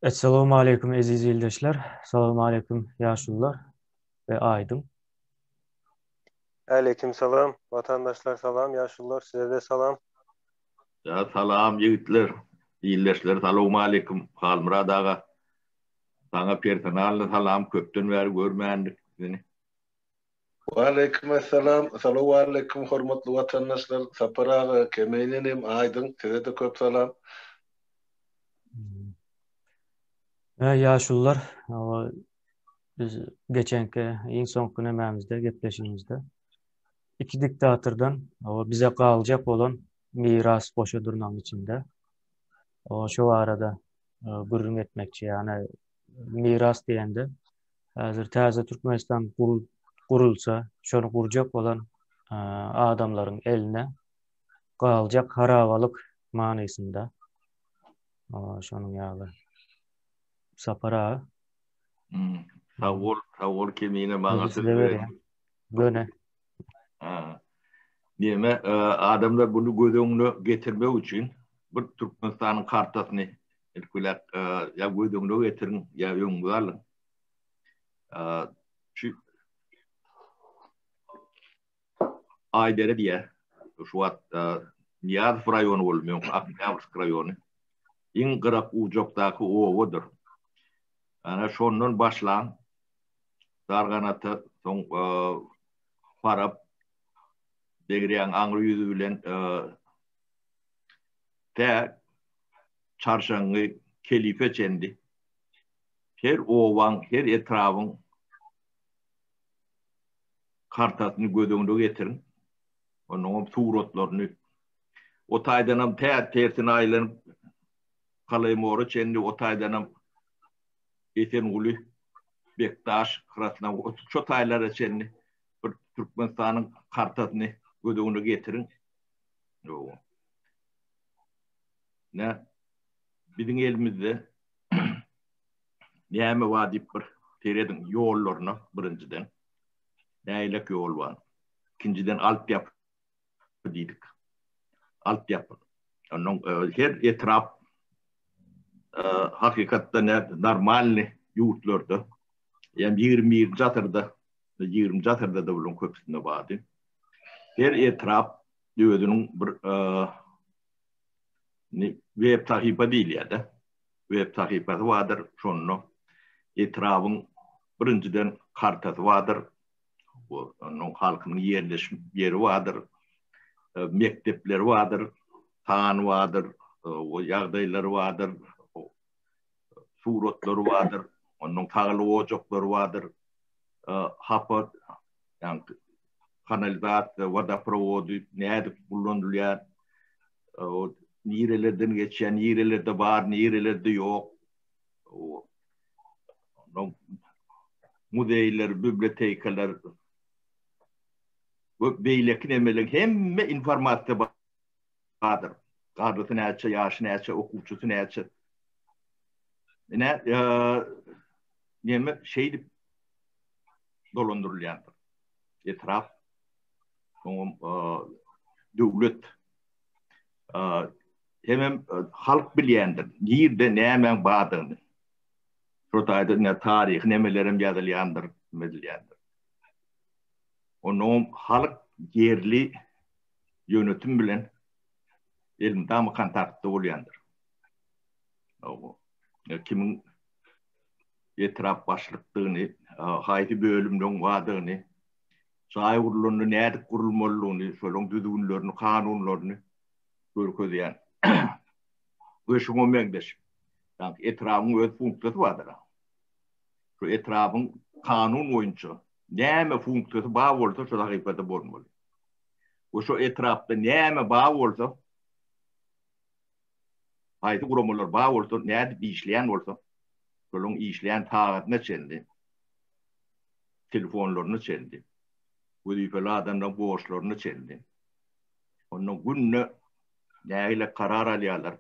Esselamu Aleyküm aziz ildeşler. Selamu Aleyküm yaşlılar ve Aydın. Aleyküm selam. Vatandaşlar selam. Yaşlılar size de selam. Ya salam yigitler, iyilleşler, salamu aleyküm. Halmurad ağa, sana personalny salam köpden bäri görmändik seni. Aleykümselam. Assalamu aleyküm hormatly vatandaşlar. Saparağı kemeğinim Aydın. Size de köp salam. Yaşlılar, biz geçenki en son gündemimizde, gepleşimizde iki diktatörden bize kalacak olan miras boşa durnan içinde. Şu arada gurrum etmekçi yani miras diyende hazır taze Türkmenistan kurulsa şonu kuracak olan adamların eline kalacak haravalık manasında. Şonun yağı sapara. Savur kemine bana söz Size ver ya. Göne. Neme adamlar bunu gödöňüne getirmek için bir Türkmenistan'ın kartasını elkulak ya gödöňüne getirin ya ýöňüňe şu Aydere diye şu wat Niyaz rayonu bolmuyor, Aknavsk rayonu. İn Gırak ucokdaki ovadır. Ana şondan başlan darganatı son parap degriyan angry yüzü bilen te çarşangı kelife çendi. Her ovan, her etrafın kartasını gödöňüne getirin. Onun suratlarını o taydanam tersine aylanıp kalaymoru çendi o taydanam Esenuli Bektaş kırasına o şu taylara çendi bir Türkmenistan'ın kartasını gödöňüne getirin. Ne bizim elimizde näme wadi bir teredin ýollaryna birinciden näýlek ýol bar. İkinciden altyapy diýdik. Altyapy. Onun her etraf hakikaten normalny ýurtlarda yani 20 jatyrda da bolan köpüsinde bady. Her etraf ýödüniň bir web tahypa diýil ýa-da. Web tahypasy wadyr şonu etrafyň birinciden kartasy wadyr. Onun halkynyň ýerleşim ýeri wadyr. Mektepler wadyr, tan wadyr, o ýagdaýlar wadyr, suratlar wadyr, onun tagaly ojaklary wadyr. Hapat, yani kanalizasiya, vodoprovodu näde kullanylýar. O nirelerden geçen, nirelerde bar, nirelerde ýok. O muzeyler, bibliotekalar beýleki nemelerin hemme informasiýa bardyr. Garrysy näçe, ýaşy näçe, okuwçysy näçe. Neme şeydi dolandırılýandyr. Etraf döwlet hemem halk bilýändir. Ýerde näme bardygyny. Şu taýda ne taryh, nemelerim ýazylýandyr, medilýändir. Onun halk yerli yönetim bilen elimden kontaktda bolýandyr. Kimin etraf başlıklygyny, haýsy bölümden wadygyny, şaý gurulmalyny, näde gurulmalyny, şolaň düzgünlerini, kanunlaryny görkezýän. Göşüňe meňdeş. Yani etrafyň öz funksiyasy bardyr. Şu etrafyň kanun boýunça näme funksiyasy bar bolsa şu hakykaty bolmaly. Şu etrafda näme bar bolsa haýsy gurulmalar bar bolsa, näde işleýän bolsa şolaň işleýän tagatyna çeldi. Telefonlaryny çeldi. Wezifeli adamdan borçlaryny çeldi. Onun günne näile karar alýarlar.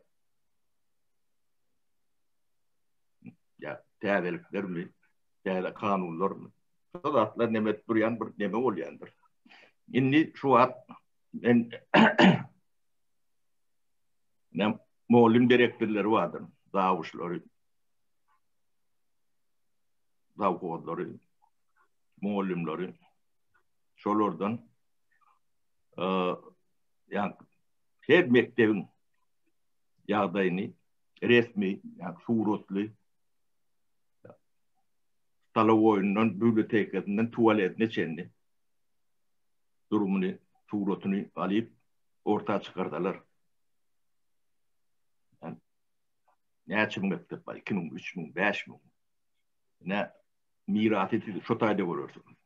Ya täzelikler mi? Täze kanunlar mı? Şolatlar nemet durýan bir neme bolýandyr. Indi şu wagt men nem molim direktorları vardır, davuşları. zavkodları, muallimleri, şolardan yani her mektebin yağdayını resmi, yani suratlı, tala oyundan, bibliotekatinden, tuvaletine çenli durumunu, suratını alıp ortaya çıkardılar. Yani neçe mektep var? 2 bin, 3 bin, 5 bin. Ne mirat etdi, şu tayda görürsünüz.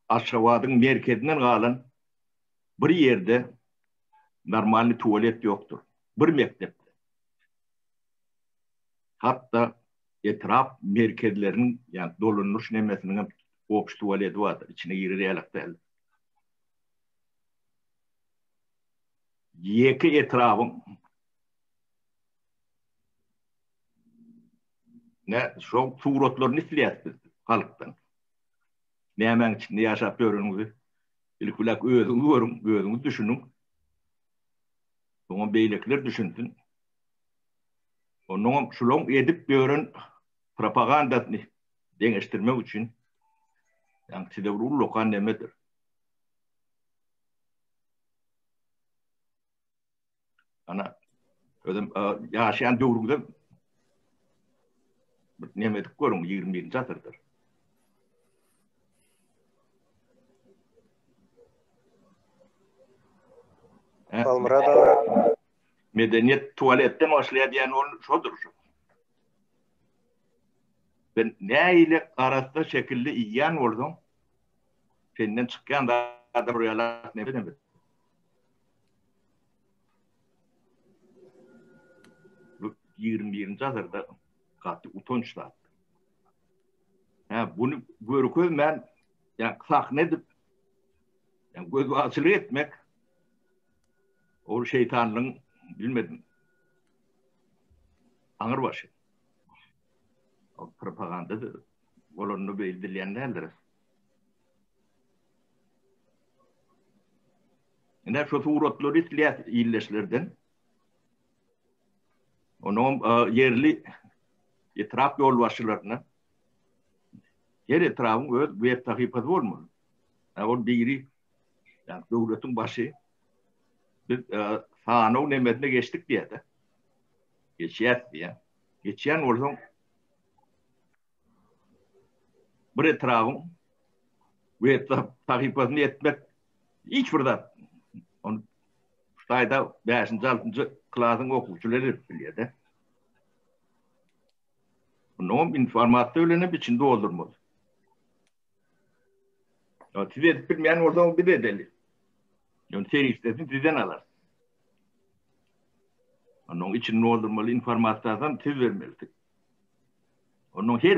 Aşağıdın merkezinden kalan bir yerde normal tuvalet yoktur. Bir mektepte. Hatta etraf merkezlerinin yani dolanış nemesinin opş tuvaleti vardır. İçine girerek değil. Yeki etrafın ne şu suratlarını siliyatız halktan. Ne hemen içinde yaşap görünüzü. İlk olarak özünü görün, özünü düşünün. Sonra beylikler düşünsün. Onun şulon edip görün propagandasını değiştirmek için yani size vurur lokan nemedir. Ana ödüm yaşayan dövrümde nemedik görün 21. asırdır. Almırada Medeniyet tuvaletten başlayan onun şudur. Ben ne ile arasında şekilde iyan oldum. Senden çıkan da buraya ne bileyim. 21. asırda katı utançlar. Bunu görürken ben yani sahnedip yani gözü açılı etmek o şeytanlığın bilmedim. Ağır başı. O propagandadır. Olanını bildirenlerdir. Ne şu suratları iyileşlerden onun yerli etraf yolbaşçılarına her etrafın öz bir takipatı olmalı. O biri yani devletin başı biz sahne nimetine geçtik diye de geçiyet diye. Geçiyen olsun bir etrafın ve takipatını etmek hiç burada onu sayda 5. 6. klasın okuyucuları biliyor da. Onun informatörlerinin içinde doldurmalı. Size bilmeyen oradan bir de deli. Yani seni istesin sizden alır. Onun için doldurmalı informatörden siz vermelisiniz. Onun her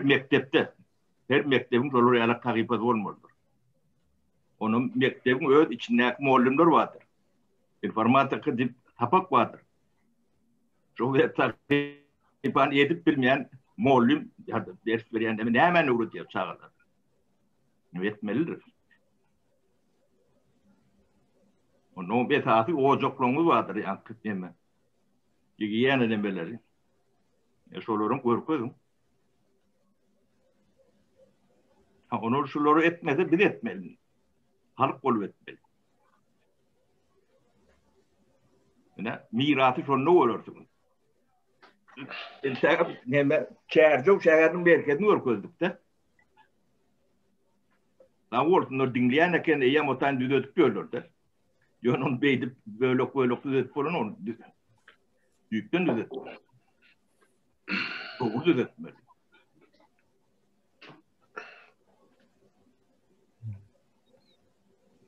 mektebin oraya alak takipatı olmalıdır. Onun mektebin öz içindeki muallimler vardır. İnformatörü tapak vardır. Çok takipan edip bilmeyen muallim ya da ders veren de hemen uğratıyor çağırlar. Etmelidir. Onun bir tarzı ocaklarımız vardır yani kıtneme. Yiyen edemeleri. Şoların korkuyorum. Onu şuları etmedi bir etmeli. Halk kolu etmeli. Yani miratı şunu olursunuz. Çağırcak şehrin merkezini korkuyorduk da. Daha ortasında dinleyen eken iyi motan düzeltip görülürler. Yönün beydip böyle düzeltip falan onu büyükten düzeltip. Doğru düzeltmeli.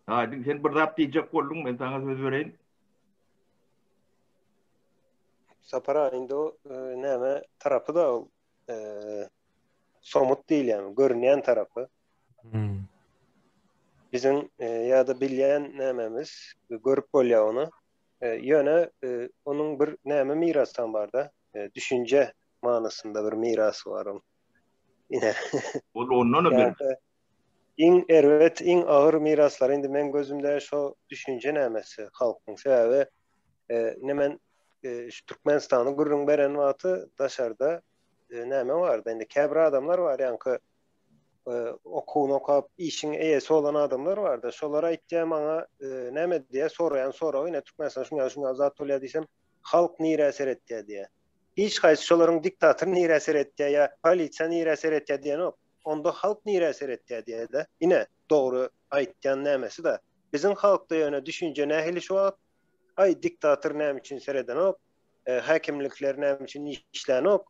Hadi sen bir rap diyecek oldun ben sana söz vereyim. Sapara indi o neme tarafı da somut değil yani görünen tarafı. Bizim ya da bilyen nememiz görüp bolya onu. Yöne onun bir neme mirastan var da düşünce manasında bir mirası var onun. Yine. Onu Yani, in ağır miraslar indi men gözümde şu düşünce nemesi halkın sebebi nemen şu Türkmenistan'ı gurrun beren wagty daşarda näme bardy? Indi käbir adamlar var ýanky okuwuny okap işin eýesi bolan adamlar var da şolara aýtjam maňa näme diýe soraýan soragy ine Türkmenistan şuňa zat bolýar diýsem halk nire eser etdi diýe. Hiç gaýsy şolaryň diktator nire eser etdi ýa polisiýa nire eser etdi diýen ok. Onda halk nire eser etdi diýe de. Ine dogry aýtýan nämesi de bizim halkda ýöne düşünje nähili şu wagt ay diktator näme üçin sereden ok, hakimlikler näme üçin işlän ok.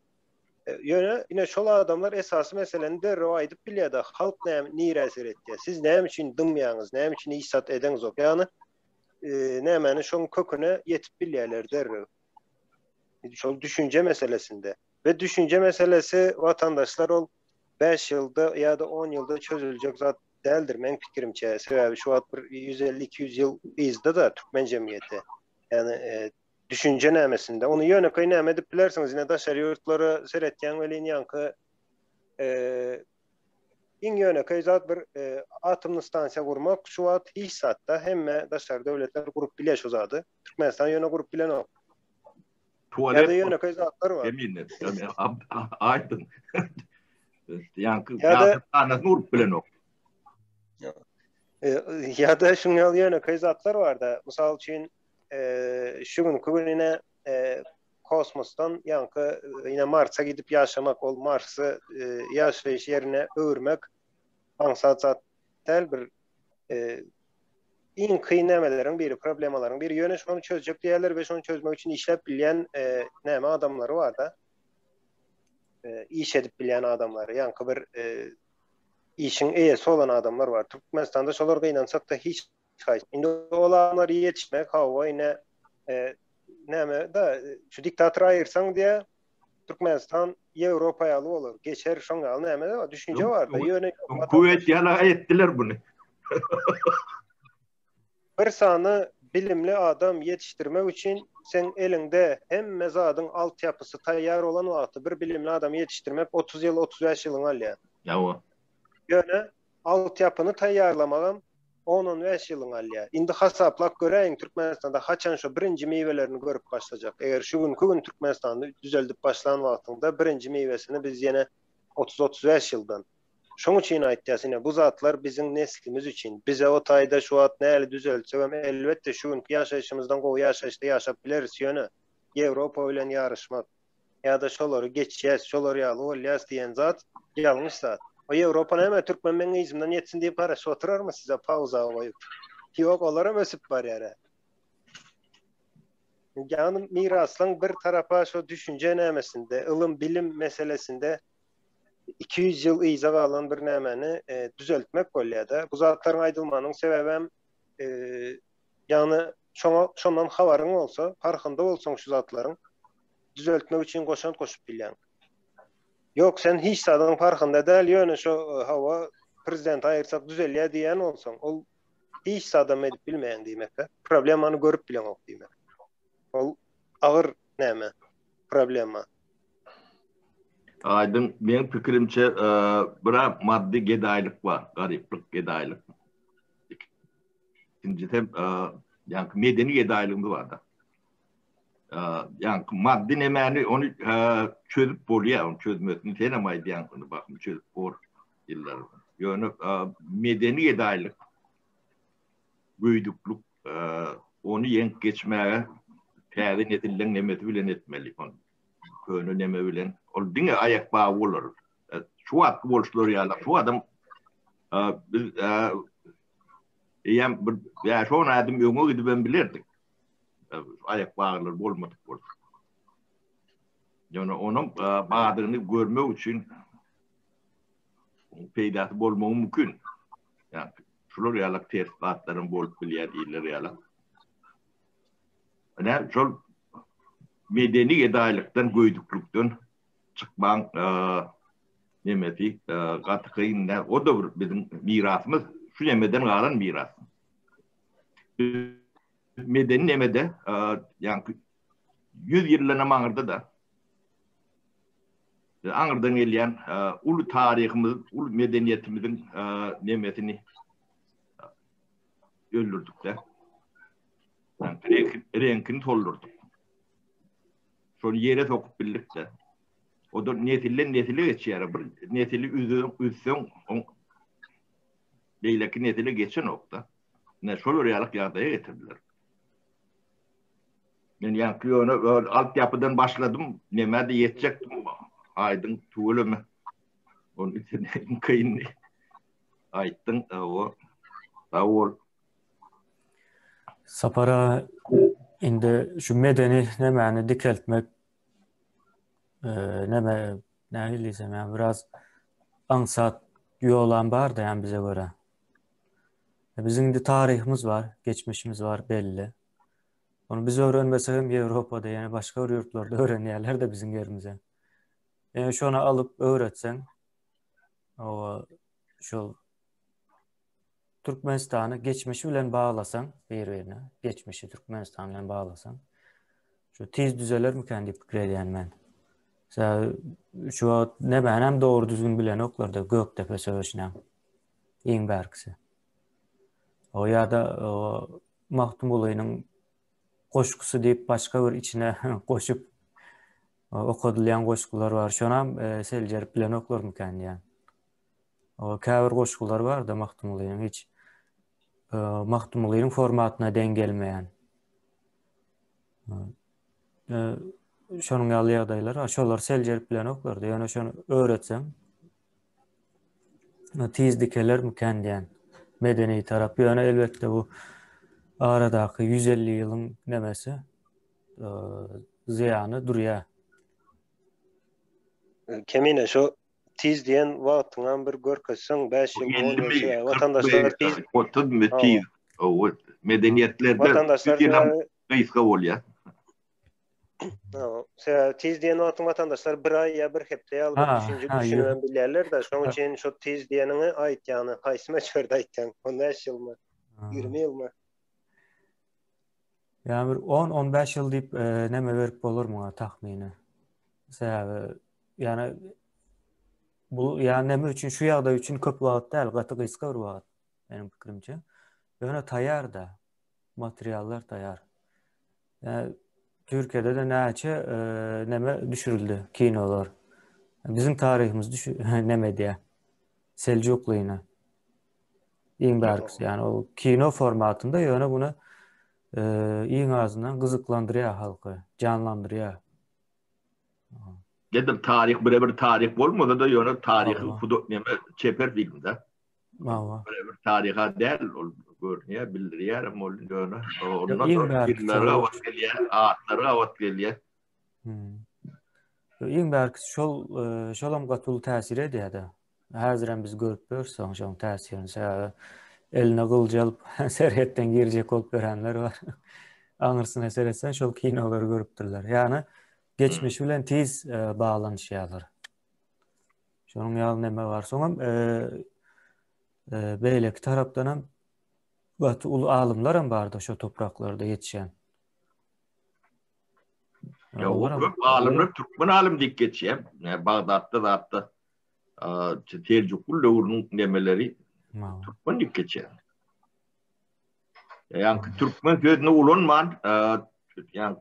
Ýöne ine şol adamlar esasy meseleni derrew aýdyp bilýär-de halk näme nire eser etdi. Siz näme üçin dymýaňyz, näme üçin işsat edeňiz ok. Ýani nämeni şoň köküne ýetip bilýärler derrew. Şol düşünce meselesinde ve düşünce meselesi vatandaşlar ol 5 ýylda ýa-da 10 ýylda çözüljek zat däldir men pikirimçe. Sebäbi şu wagt bir 150-200 ýyl izde da türkmen jemgyýeti. Ýani düşünce nämesinde onu ýöneköy näme edip bilersiňiz. Ine daşary ýurtlary seretýän welin ýanky iň ýöneköy zat bir atomny stansiýa gurmak şu wagt hiç satda hemme daşary döwletler gurup bilýär şu zady. Türkmenistan ýöne gurup bilen ok. Tuvalet ýöneköy zatlar var. Eminle. Aydın. Yankı Ya da nur bilen ok. Ya da şuňa ýöneköy zatlar var da. Mysal üçin şu gün ine kosmosdan yankı ine Mars'a gidip yaşamak ol Mars'ı yaşayış yerine öwürmek maksat zat däl bir iň kıyın nämeleriň biri, problemalaryň biri ýöne şonu çözjek diýerler we şonu çözmek üçin işlep bilýän näme adamlary bar da. İş edip bilýän adamlar, ýanky bir işin eýesi bolan adamlar bar. Türkmenistanda şolarga inansak da hiç gaýsy. Indi olanlar ýetişmek hawa ine näme da şu diktator aýyrsaň diýe Türkmenistan Ýewropa ýaly bolar. Geçer şoň ýaly näme de düşünje bar da ýöne kuvvet ýala etdiler bunu. Bir sany bilimli adam yetiştirmek için sen elinde hemme zadyň altyapysy taýýar olan wagty bir bilimli adam yetiştirmek 30 ýyl 35 ýylyň alýar. Ýa-wa. Ýöne altyapyny taýýarlamagam 10-15 ýylyň alýar. Indi hasaplap göreýin Türkmenistanda haçan şu birinji meýwelerini görüp başlajak. Eger şu gün Türkmenistanda düzeldip başlan wagtynda birinji meýwesini biz ýene 30-35 ýyldan. Şoň üçin aýtýasyn, bu zatlar bizim neslimiz üçin, bize o taýda şu wagt näli düzeltsek elbetde şu günkü ýaşaýyşymyzdan gowy ýaşaýyşda ýaşap bileriz ýöne. Ýewropa bilen ýarışmak ýa-da şolary geçýäs, şolary ýaly bolýas diýen zat ýalňyş zat. O Ýewropa näme türkmen meňe izimden ýetsin diýip garaşyp oturarmy size pauza goýup? Ýok, olara ösüp barýar. Ýani miraslaň bir tarapa şu düşünje nämesinde, ilim bilim meselesinde 200 ýyl iýza galan bir nämeni düzeltmek bolýar-da. Bu zatlaryň aýdylmanyň sebäbi ýani şondan habaryň bolsa, farkynda bolsaň şu zatlaryň düzeltmek üçin goşant goşup bilýän. Yok sen hiç sadyň farkynda däl ýöne şu hawa prezident aýyrsak düzelýär diýen bolsaň, ol hiç sadam edip bilmeýän diýmek. Problemany görüp bilen ok diýmek. Ol agyr näme? Problema. Aydın, benim pikirimçe bira maddi gedaýlyk var, garyplyk gedaýlyk. İkinciden yankı medeni gedaýlygy var da. Yankı maddi nemeni onu çözüp bolýar, onu çözmesini tenemaydy yankını bakım çözüp bor ýyllar. Ýöne medeni gedaýlyk, göýdüklük onu ýenk geçmäge täze netilden nemeti bilen etmeli. Köňü neme bilen ol diňe aýak bagy bolar. Şu wagt bolşlar ýaly, şu adam biz ýa bir ýa şonu adam ýöňe gidip ben bilerdik. Aýak bagylar bolmadyk boldy. Ýöne onuň bagyny görmek üçin peýda bolmagy mümkin. Ýa şular ýaly tesbatlaryň bolup bilýär ýerler ýaly. Ana şol medeni gedaýlykdan göýdüklükden çykmaň nemeti gatykynda o da bir bizim mirasymyz, şu nemeden galan miras. Medeni nemede ýanky 100 ýyllana maňyrda da aňyrdan gelýän ulu taryhymiz, ulu medeniýetimiziň nemetini öldürdük de. Renkini toldurduk. Şonu yere sokup birlikte. O da netille geçiyor. Bir netili üzsün beyleki netile geçen nokta. Ne şol realik yağdaya getirdiler. Ben yankı onu altyapıdan başladım. Neme de yetecektim. Aydın tuğulümü. Onun için kıyın aydın o davul. Sapara indi şu medeni nemeni dikeltmek neme ne bileyim yani biraz ansat yolan var da yani bize göre. Bizim de tarihimiz var, geçmişimiz var belli. Onu biz öğrenmesek hem Avrupa'da yani başka yurtlarda öğrenýärler de bizim yerimize. Yani şunu alıp öğretsen o şu Türkmenistan'ı geçmişi bilen bağlasan bir-birine, geçmişi Türkmenistan bilen bağlasan şu tez düzeler mi kendi pikir edýän men. Mesela şu ne ben hem doğru düzgün bilen oklarda Göktepe Söğüşünem. En berkisi. O ya da o Mahtum Ulay'ın koşkusu deyip başka bir içine koşup okudulayan koşkular var. Şonam selcerip bilen oklar mı kendi yani. O käbir koşkular var da Mahtum Ulay'ın hiç Mahtum Ulay'ın formatına dengelmeyen. Şonun ýaly ýagdaýlary var. Şolar selcerip bilen oklardy. Ýöne şonu öğretsem tezlikeler mükendien medeni tarap. Ýöne elbette bu aradaky 150 ýylyň nemesi ziýany durýar. Kemine şu tiz diyen wagtyňam bir görkezseň 5 ýyl 10 ýyl watandaşlar tiz 30 metre o medeniyetlerde watandaşlar kıyıska bolýar. Tiz diyen watandaşlar bir ay ya bir hepde ýaly düşünje düşünýän bilýärler da şoň üçin şu tiz diýeniňi aýtýany haýsy meçherde aýtýan 15 ýylmy 20 ýylmy Yani 10-15 yıl deyip neme verip bolur mu tahmini? Sebäbi yani bu yani neme üçün şu ýagda üçün köp wagt däl, gaty gysga bir wagt benim pikirimçe. Ýöne taýar da materiallar taýar. Yani Türkiýede de näçe neme düşürildi kinolar. Bizim tarihimiz neme diýe Selçukluýna. En berkisi yani o kino formatında ýöne bunu iň azından gyzyklandyrýar halky, canlandyrýar. Dedim tarih bir tarih bolmasa da ýöne tarihi hudu neme çeper filmde. Bir tariha däl görnýär, bildirýär ama ýöne ondan sonra filmlere awat gelýär, atlara awat gelýär. Iň berkisi şolam gatyl täsir edýär. Häzirem biz görüp görsäň şoň täsirini eline gylja alyp serhetden girjek bolup görenler var. Aňyrsyn eser etsen şol kinolary görüpdirler. Ýani geçmiş bilen tez bağlanýarlar. Şonuň ýaly neme bar. Soňam beýleki tarapdanam gaty ulu alymlar hem bardy şo topraklarda ýetişen. Alımlar Türkmen alım dik geçýär. Bagdatda zatda Selçuklu döwrüniň nemeleri Türkmen dik geçýär. Yani Türkmen gözüne ulanman yani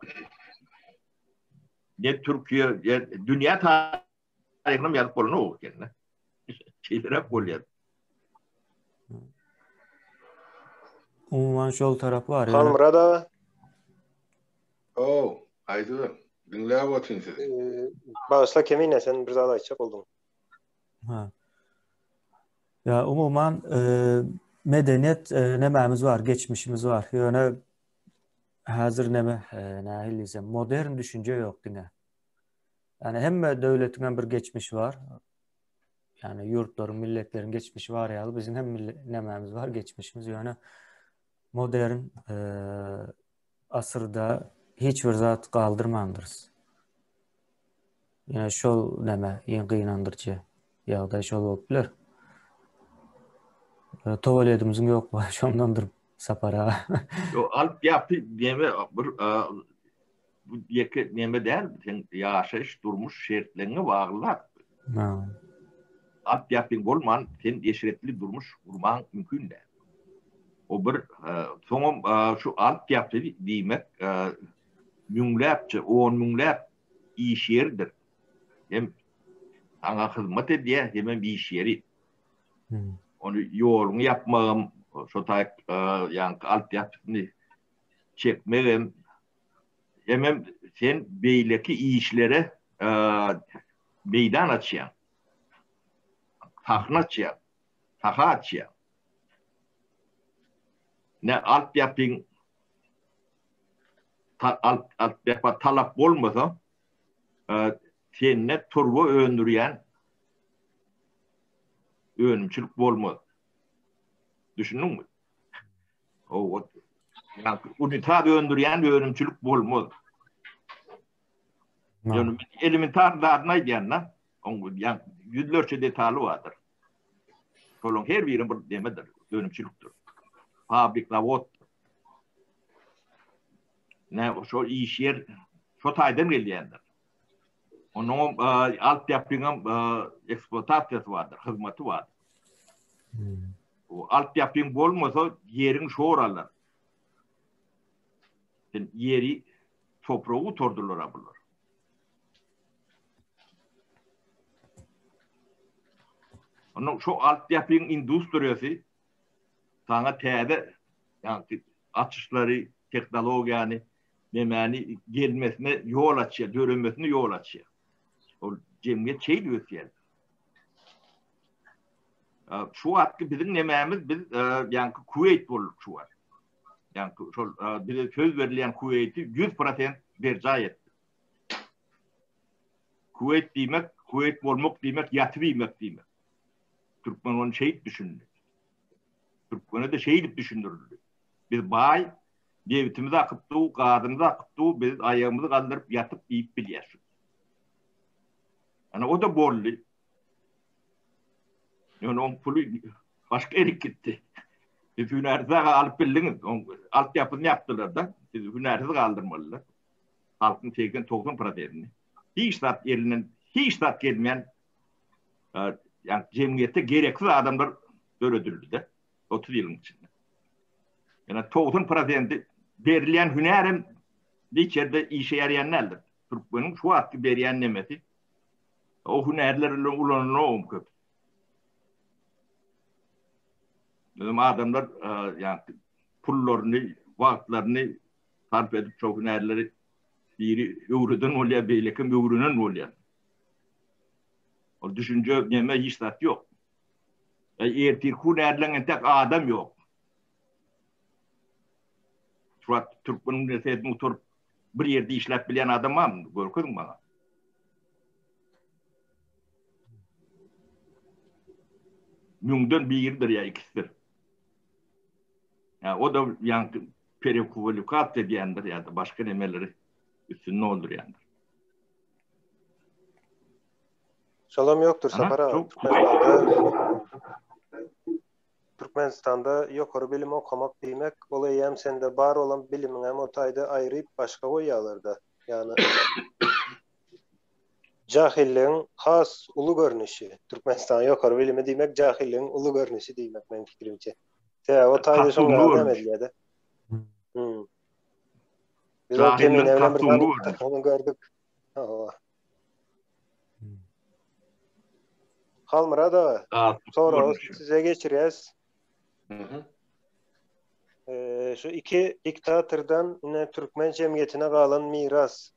ne Türkiye dünya tarihine ýalyp bolany o kendine. Şeyler hep bolýar. Umuman şol tarap var ya. Halmrada aýdym. Dinläp otyryn sizi. Bağışla Kemine sen bir zat aýtjak boldun. Ya umuman medeniyet nememiz var, geçmişimiz var. Ýöne hazır neme nähilise modern düşünce yok dine. Yani hemme döwletinden bir geçmiş var. Yani yurtların, milletlerin geçmişi var ya. Bizim hem nememiz var, geçmişimiz. Yani modern asırda hiç bir zat kaldırmandırız. Yani şol neme en gynandyrjy ýagdaý şol bolup biler. Towaledimizin ýok var, şondandyr sapara. O alp yaptı neme bir bu ýeke neme däl, sen ýaşaş durmuş şertlerini baglar. Alp yapyň bolman, sen eşretli durmuş gurman mümkün däl. O bir soňam şu alp yaptı diýmek müňläpçe, 10 müňläp iş yeridir. Hem sana hizmet ediyor, hem iş yeri. Onu yolunu yapmağım, şotay yani alt yapısını çekmeyim. Hem sen beyleki işlere meydan açıyan, sahne açıyan, saha açıyan. Ne alt yapın, alt yapı talap olmasa, seninle turbo öndüren önümçülük olmaz. Düşündün mü? Yani unitar öndüren önümçülük olmaz. Yani elementar dağına diyenler, yani yüzlerce detaylı vardır. Kolon her birin bir demedir, önümçülüktür. Fabrik lavot. Ne şu iş yer, şu taydan geldiğindir. Onun alt yapının eksploatasyası vardır, hizmeti vardır. O alt yapın olmasa yerin şu oralar. Yani yeri toprağı tordurulur. Onun şu alt yapın endüstriyası sana teyde yani açışları, teknoloji yani gelmesine yol açıyor, dönmesine yol açıyor. O cemiyet şey diyor yani. Şu hakkı bizim nememiz biz yani Kuveyt bulduk şu var. Yani bize söz verilen Kuveyt'i 100% berca etti. Kuveyt demek, Kuveyt olmak demek, yatırmak demek. Türkmen onu şehit düşündü. Türkmen'e de şehit düşündürüldü. Biz bay, devletimizi akıttı, kadımızı akıttı, biz ayağımızı kaldırıp yatıp yiyip biliyoruz. Yani o da borlu. Yani onun pulu başka yere gitti. Siz hünersiz alıp bildiniz. Alt yapısını yaptılar da, siz hünersiz kaldırmalılar. Halkın 80-90%'ini. Hiç saat gelmeyen yani cemiyette gereksiz adamlar öldürüldü de 30 yılın içinde. Yani 90% verilen hünerim içeride işe yarayanlardır. Türkmen'in şu hakkı veriyen nemesi o hünerlerle ulanına olmuyor. Adamlar yani pullarını, vaktlerini sarf edip çok hünerleri biri uğrudan oluyor, beylekin uğrunan oluyor. O düşünce neme hiç tat yok. Eğer hünerlerin tek adam yok. Şu Türkmen'in nesiyetini oturup bir yerde işlep bilen adam var mı? Görkün bana. Müngden birdir ya ikisidir. Yani o da yani perikuvalikat dediyendir ya da başka nemeleri üstünde olur yani. Salam yoktur Sapara. Türkmenistan'da yukarı bilim okumak demek, olayı hem sende bar olan bilimin hem otayda ayrıyıp başka koyuyorlardı. Yani cahilliğin has ulu görünüşü. Türkmenistan yukarı bilimi demek, cahilliğin ulu görünüşü demek benim fikrimce. Otayda şunlar demediler. Biz o kemin evlenirken onu gördük. Halmıra da sonra size geçiriz. Şu iki diktatörden yine Türkmen cemiyetine kalan miras.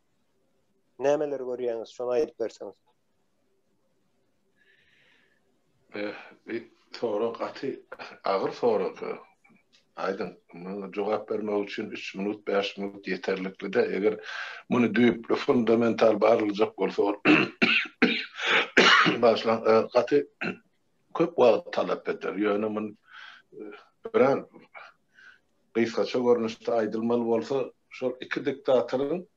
Nemeleri görüyorsunuz? Şuna ayıp verseniz. Sonra katı ağır sonra aydın cevap vermek için 3 minut 5 minut yeterlikli de eğer bunu düyüp fundamental bağırılacak olsa başlan katı köp vaat talep eder. Yönümün bilen kıysaça görünüşte aydılmalı olsa şu iki diktatörün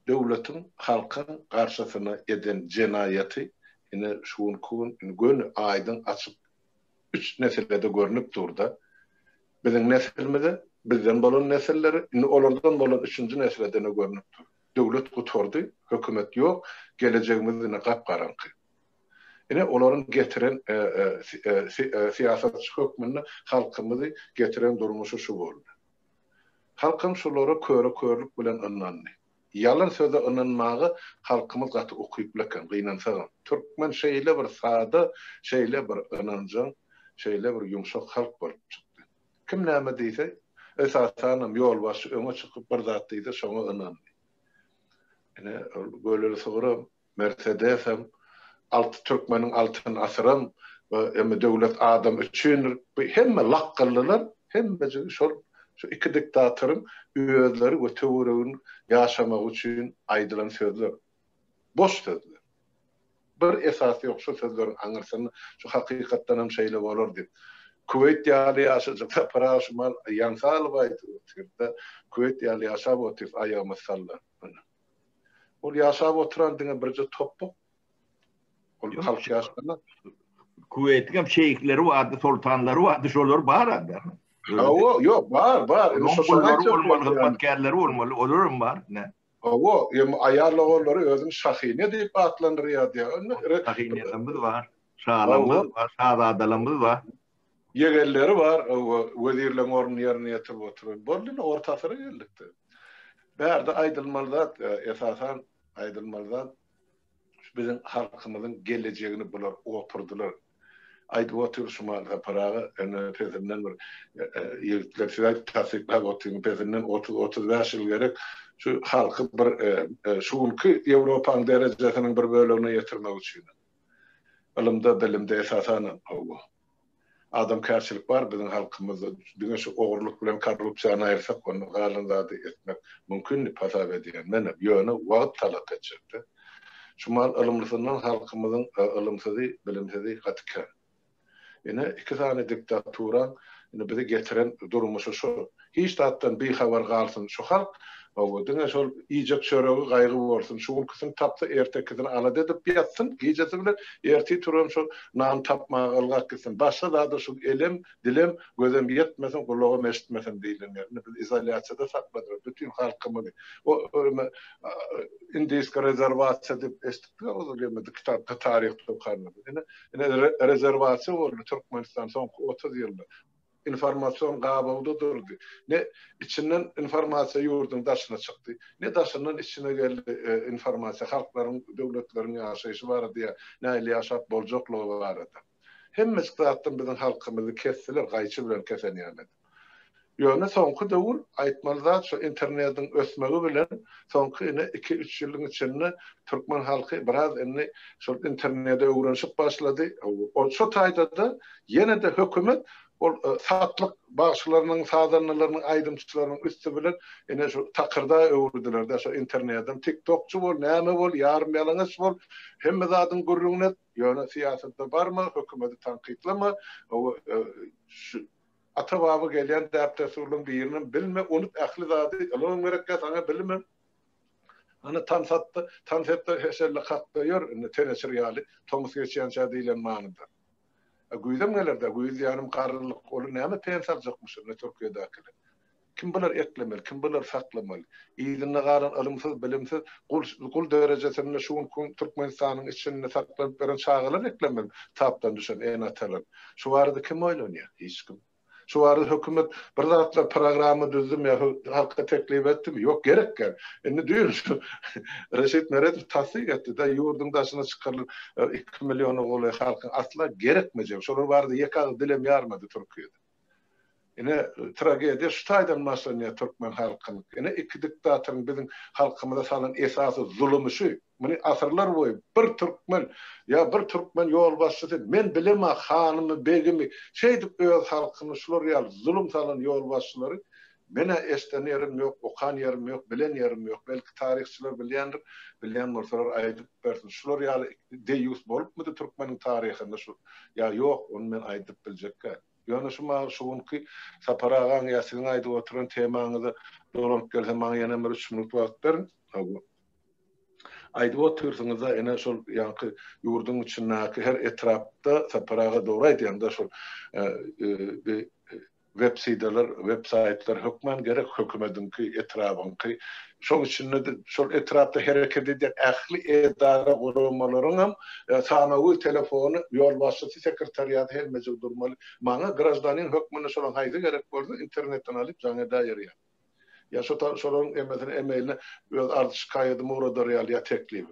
devletin halkın karşısına eden cinayeti yine şuun kuun gün aydın açık 3 nesillerde görünüp durdu. Bizim nesilmede bizden bolan nesilleri onlardan bolan 3. nesillerde görünüp durdu. Devlet kuturdu, hükümet yok, geleceğimizde kapkaranlık. Yine onların getiren siyasetçi hükmünde halkımızı getiren durmuşu şu oldu. Halkın şulara körlük bilen anlandı. yalan sözü inanmagy halkymyz gaty okuyup bilen, gynansagan. Türkmen şeýle bir sada, şeýle bir inanjyň, şeýle bir ýumşak halk bolup çykdy. Kim näme diýse, esasen ýol baş öňe çykyp bir zat diýse, şoňa inandy. Ene böyle sonra Mercedes'em altı Türkmenin altın asırım ve devlet adam için hemme laqqallar hemme şu iki diktatörün üyeleri ve teorinin yaşamak için ayrılan sözler. Boş sözler. Bir esası yok şu sözlerin anırsanı şu hakikatten hem şeyle olur deyip. Kuveyt yali yaşayacak para şumal yansal baytı. Kuveyt yali yaşab otif ayağımı sallar. Ol yaşab oturan dine birce topuk. Ol halk yaşanan. Kuvvetli hem şeyhleri vardı, sultanları vardı, şolar var adı. Yok, var. Şoları olmalı, hizmetkarları olmalı, olur mu var? Ne? Ayarlığları özün şahine deyip adlandırıyor diye. Şahiniyetimiz var, şağlamız var, şahzadalarımız var. Yegerleri var, vezirlerin ornun yerine yatırıp oturuyor. Bollu'nun ortasına geldik de. Berde Aydılmalı'da esasen Aydılmalı'da bizim halkımızın geleceğini bular, oturdular. Aydı otur şumal parağı pezinden bir yigitler size tasdikler oturun pezinden 30 yıl gerek şu halkı bir şunki Avrupa'nın derecesinin bir bölümüne getirmek için. Ilimde bilimde esasen adam karşılık var bizim halkımızda. Bizim şu oğurluk bilen korrupsiyonu ayırsak onu galındadı etmek mümkün pasap ediyen. Menem yönü vaat talak edecekti. Şumal ılımlısından halkımızın ılımsızı, bilimsizi katıkan. Yine iki tane diktaturan bizi getiren durumu şu. Hiç tattan bir haber kalsın şu halk. Dine şol iyicek şöreği gaygı olsun. Şuğul kısım tapsa ertekizini aladı edip yatsın. İyicesi bile erteği turum şu nam tapma algak kısım. Başta daha da şu elim, dilim gözüm yetmesin, kulağı meşitmesin değilim. Biz izolasyada sakladır. Bütün halkımı. O İndiyska rezervasyon edip estikler o zaman kitapta tarihte karnadı. Yine rezervasyon oldu Türkmenistan son 30 yılda. İnformasyon qabıldı durdu. Ne içinden informasyon yurdun daşına çıktı. Ne daşından içine geldi informasyon. Halkların, devletlerin yaşayışı var diye neyle yaşap bolcokluğu var da. Hem meskattan bizim halkımızı kestiler, qayçı bilen kesen yani. Yöne sonku davul aytmalılar şu internetin ösmegi bilen sonku 2-3 yılın içinde Türkmen halkı biraz şu internete öğrenişip başladı. O şu tayda da yine de hükümet satlık bağışlarının, sadanlarının, aydımçılarının üstü bilen yine şu takırda öğürdüler de şu internetten TikTokçu bol, näme bol, yarım yalangıç bol, hem zadın gurrunnet, yöne siyasette var mı, hükümeti tanqitlama, şu atababı gelen deptesurluğun bir yerinin bilme, unut ahli zadı, alın merekka sana bilme, hani tansatta heşelle kalktı yor, teneşir yali, Thomas geçen şey değilen manıda. Güydem gelerde, güyd yanım qarrılık olu näme pensarjykmyş ne Türkiýedäki. Kim bilir eklemeli, kim bilir saklamaly. Ýygyny garan alymsyz, bilimsiz, gul derejesinde şuň Türkmenistanyň içinde saklanyp beren çağalar eklemeli. Tapdan düşen enatalar. Şu barada kim oýlanýar? Hiç kim. Şu barada hökümet bir zatla programy düzdüm ya halka teklif etdim. Yok gerekken. Ne diyor şu Reşit Meredov tasdik etti da yurdun daşına çıkarılır 2 milyonu goly halkın asla gerekmeyecek. Şolar barada ýeka dilem yarmadı Türkiýede. Yine tragediya şu taydan başlanýar Türkmen halkynyň. Yine iki diktatörün bizim halkymyza salan esasy zulmy şu. Bunu asırlar boyu bir Türkmen yol başçısı men bileme hanımı begimi şeydip öz halkyny şular ýaly zulüm salan yol başçylary mene esten yerim yok, okan yerim yok, bilen yerim yok. Belki tarihçiler bilýändir, bilýän bolsalar aýdyp bersin. Şular ýaly deýus bolupmy Türkmeniň tarihinde şu? Ya yok, onu men aýdyp biljekkä. Ýöne şuňky saparagan ýasyň aýdyp oturan temaňyzy dolanyp gelse maňa ýene bir 3 minut wagt berin. Aýdyp otursaňyza ene şol ýanky ýurdun içindäki her etrapda saparaga dogry aýdýanda şol web saytlar hökmen gerek hökümetiňki etrapynky şol içinde şol etrapda hereket edýän ähli edara gurulmalaryň hem sanawy telefony ýol başçysy sekretariýaty her mejbur durmaly. Maňa grajdanyň hökmüne şol haýdy gerek bolsa internetten alyp jaňa daýry. Ya şolun emeline öz ardyş kaýdy murada realiýa teklip.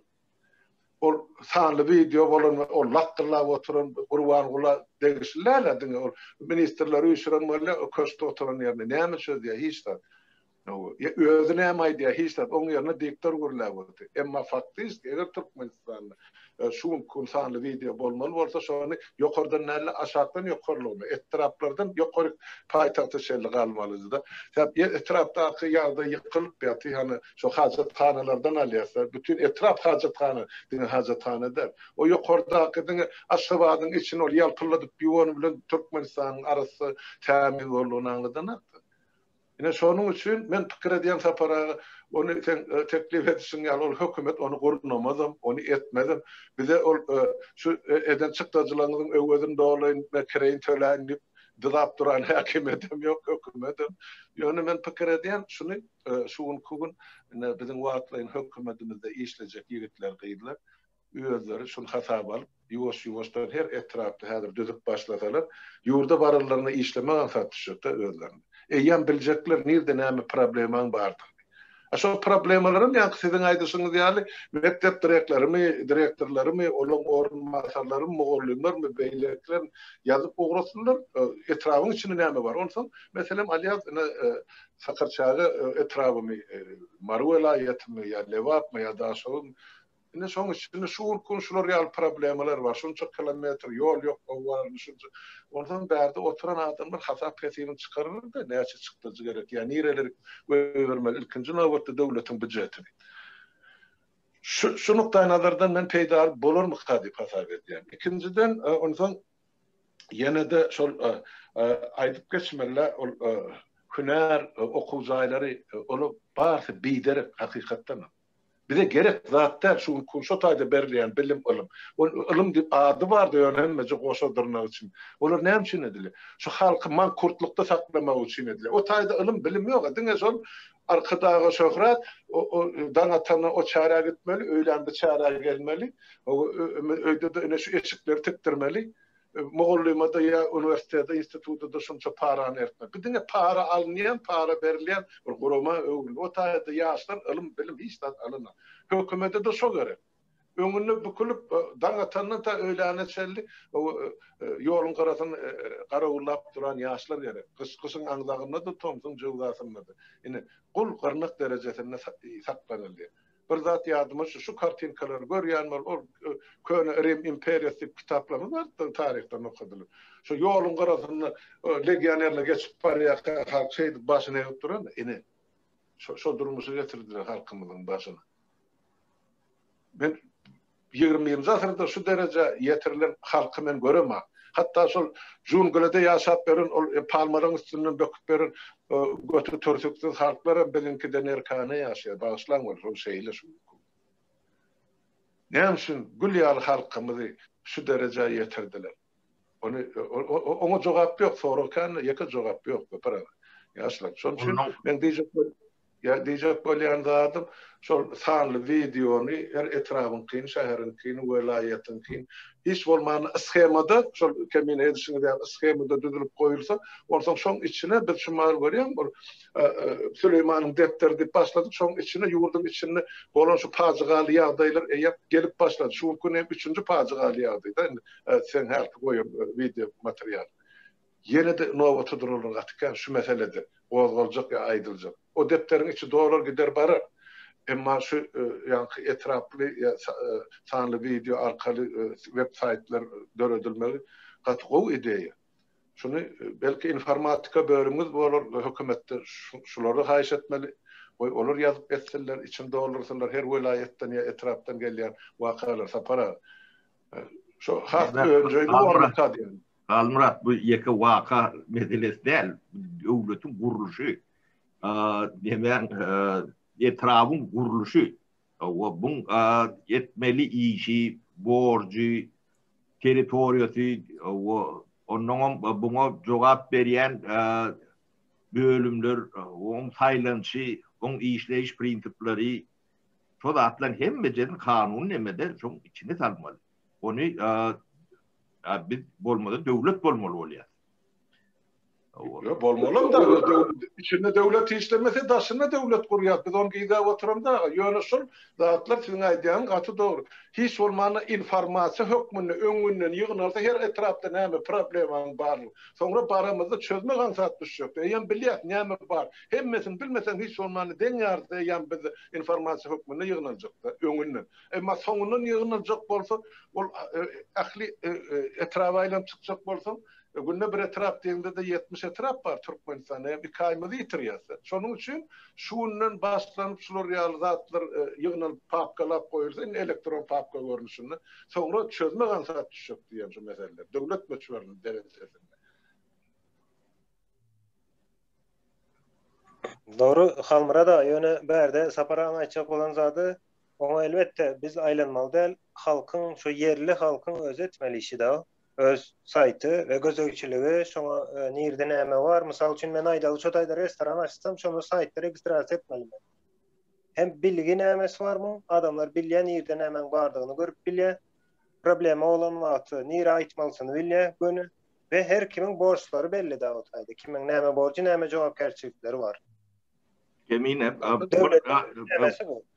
Ol sanly video bolan ol lakkylap oturan Gurban Gula degişlerle diňe ol ministrler üýşüren bolla köşde oturan ýerine näme söz diýär hiç de. Özüne näme diýär hiç de oň ýerine diktor gurlap otdy. Emma faktyst eger Türkmenistanda şu kunsanly video bolmaly bolsa şonu ýokardan näle aşagdan ýokarlamy etraplardan ýokary paýtagty şeýle galmalydy da. Täp etrapdaky ýagda ýykylyp ýaty ýani şo hajathanalardan alýasa bütün etrap hajathana diňe hajathana der. O ýokardaky diňe Aşgabatyň içine ol ýalpyladyp ýuwany bilen Türkmenistanyň arasy tämin bolmagyny anladan. Ine şonun üçin men pikir edýän sapara onu teklif etsin ýaly ol hökümet onu gurunamadım, onu etmedim. Bize ol şu eden çykdyjylaryň öwedin dolaýyn we kireýin töläýin dylap duran häkimetem ýok, hökümetem. Ýöne men pikir edýän şunu şuň kugun biziň wagtlaryň hökümetimizde işlejek ýigitler gyýdylar. Özleri şunu hasap alıp ýuwaş-ýuwaşdan her etrapda häzir düzüp başlasalar, ýurda baralaryna işlemäň satışykda özlerini. Eýän biljekler nirde näme problemaň bardyr. Aşo problemalarym ýa siziň aýdyşyňyz ýaly mektep direktorlarymy, olaň ornmasarlarym, mugallimlermi, beýlekler ýazyp ogurasynlar etrabyň içinde näme bar? Onsoň meselem Aliyaz sakarçagy etrabymy Marwela ýetmi ýa Lewapmy ýa da ine şoň içinde şuur konşular ýaly problemalar bar. Şunça kilometr ýol ýok, owalary şunça. Ondan bärde oturan adamlar hasap kesibini çykarır da näçe çykdyjy gerek. Ýani nireler öwürmeli ilkinji nowatda döwletiň budjetini. Şu nukta nazardan men peýda bolarmy diýip hasap edýän. İkinciden ondan ýene de şol aýdyp geçmeli ol hünär okuwjaýlary onu barsy biderek hakykatdan. Bize gerek zatlar şu konşotayda berilýän bilim ilim. O ilim diýip ady bar diýenmece goşadyrnak üçin. Olar näme üçin edilir? Şu halky mankurtlukda saklamak üçin edilir. O taýda ilim bilim ýok. Diňe şol arkadagy şöhret o danatany o çara gitmeli, öýlende çara gelmeli. O öýde de ene şu eşikleri tikdirmeli. Moğolluymada ya üniversitede, institutda şunça paranı ertme. Bir diňe para alınýan, para berilýän bir gurama öwrül. O taýda ýaşlar ilim bilim hiç de alynar. Hökümete de şo gerek. Öňünü bükülüp daňatandan ta öýläne çelli ýoluň garasyny garawullap duran ýaşlar gerek. Kyskysyň aňdagynda da tomsyň jowgasynda da. Ine gul gyrnyk derejesinde saklanyldy. Bir zat ýadyma şu kartinkalar görýänler o köne Rim imperiýasy kitaplarynda bar tarihden okudylar. Şu ýoluň garasyny legionerler geçip barýar halk şeýdi başyna ýok duran ine şo durmuşy getirdiler halkymyzyň başyna. Ben 20-nji asyrda şu derece ýetirilen halky men göremem. Hatta şol jungulada ýaşap beren ol palmaryň üstünden döküp beren götü törsüksiz halklara bilinkiden erkana ýaşaýar. Bagyşlan bol şol şeýle şu. Näme üçin gülýär halkymyzy şu derece ýetirdiler? Ona jogap ýok, sorakan ýeke jogap ýok. Ýaşlar. Şol üçin men diýjek bolýan zatym şol sanly videony her etrabyň kyn, şäheriň kyn, welaýatyň kyn hiç bolmany schemada şol kemin edişini de schemada düzülüp goýulsa, onsoň şoň içine bir şumar görýän bir Süleymanyň depteri diýip başladyk, şoň içine ýurdun içinde bolan şu pazygaly ýagdaýlar eýip gelip başlady. Şu güne 3-nji pazygaly ýagdaýda sen her goýup video material. Ýene de nowaty durulur gatykän şu meselede gozgaljak ýa aýdyljak. O depteriň içi dolar gider barar. Emma şu ýanky etraply sanly video arkaly web saytlar döredilmeli. Gatgow ideýa. Şunu belki informatika bölümimiz bolar hökümetde şulary haýyş etmeli. Olar ýazyp etseler, içinde olursalar her welaýetden ýa etrapdan gelýän wakalar sapara. Şu hafta öňki ornatady. Almurat bu ýeke waka meselesi değil, döwletiň guruluşy. Demek etrafın guruluşu. Bun etmeli işi, borcu, teritoriyası, onun buna cevap veren bölümler, onun saylanışı, onun işleyiş prensipleri, şu da atlan hem mecenin kanunu nemede çok içine salmalı. Onu biz bolmadı, devlet bolmalı oluyor. Yo bolmalı da içinde devlet işlemese daşına devlet kuruyor. Biz onu giyde oturum da yönüsün zatlar sizin aydiyan atı doğru. Hiç olmanı informasyon hükmünü öňünden yığınarsa her etrafta näme problemin bar. Sonra baramızda çözme gansatmış yok. Ýa bilýät näme bar. Hemmesini bilmesen hiç olmanı deňýärde ýa biz informasyon hükmünde yığınajak da öňünden. Emma soňundan yığınajak bolsa ol ahli etrafa çykjak bolsa günde bir etraf diýende de 70 etraf bar Türkmenistan'da bir kaymady ýitirýärse. Şonuň üçin şundan başlanyp şular realizatlar ýygnanyp papkalap goýulsa elektron papka görnüşinde soňra çözme gansat düşüp diýen şu meseleler. Döwlet meçhurlygyny derejesinde. Doğru, halmıra da ýöne berde sapara aýçak bolan zady oňa elbetde biz aýlanmaly däl, halkyň şu yerli halkyň öz etmeli işi da öz saýty we gözegçiligi şoňa nirde näme bar? Mysal üçin men aýdaly şu taýda restoran açsam, şoňa saýtda registrasiýa etmeli. Hem bilgi nämesi barmy? Adamlar bilýän nirde näme bardygyny görüp bilýär. Problema olan wagty nire aýtmalysyny bilýär göni we her kimiň borçlary belli da o taýda. Kimiň näme borçy, näme jogapkerçilikleri bar. Kemine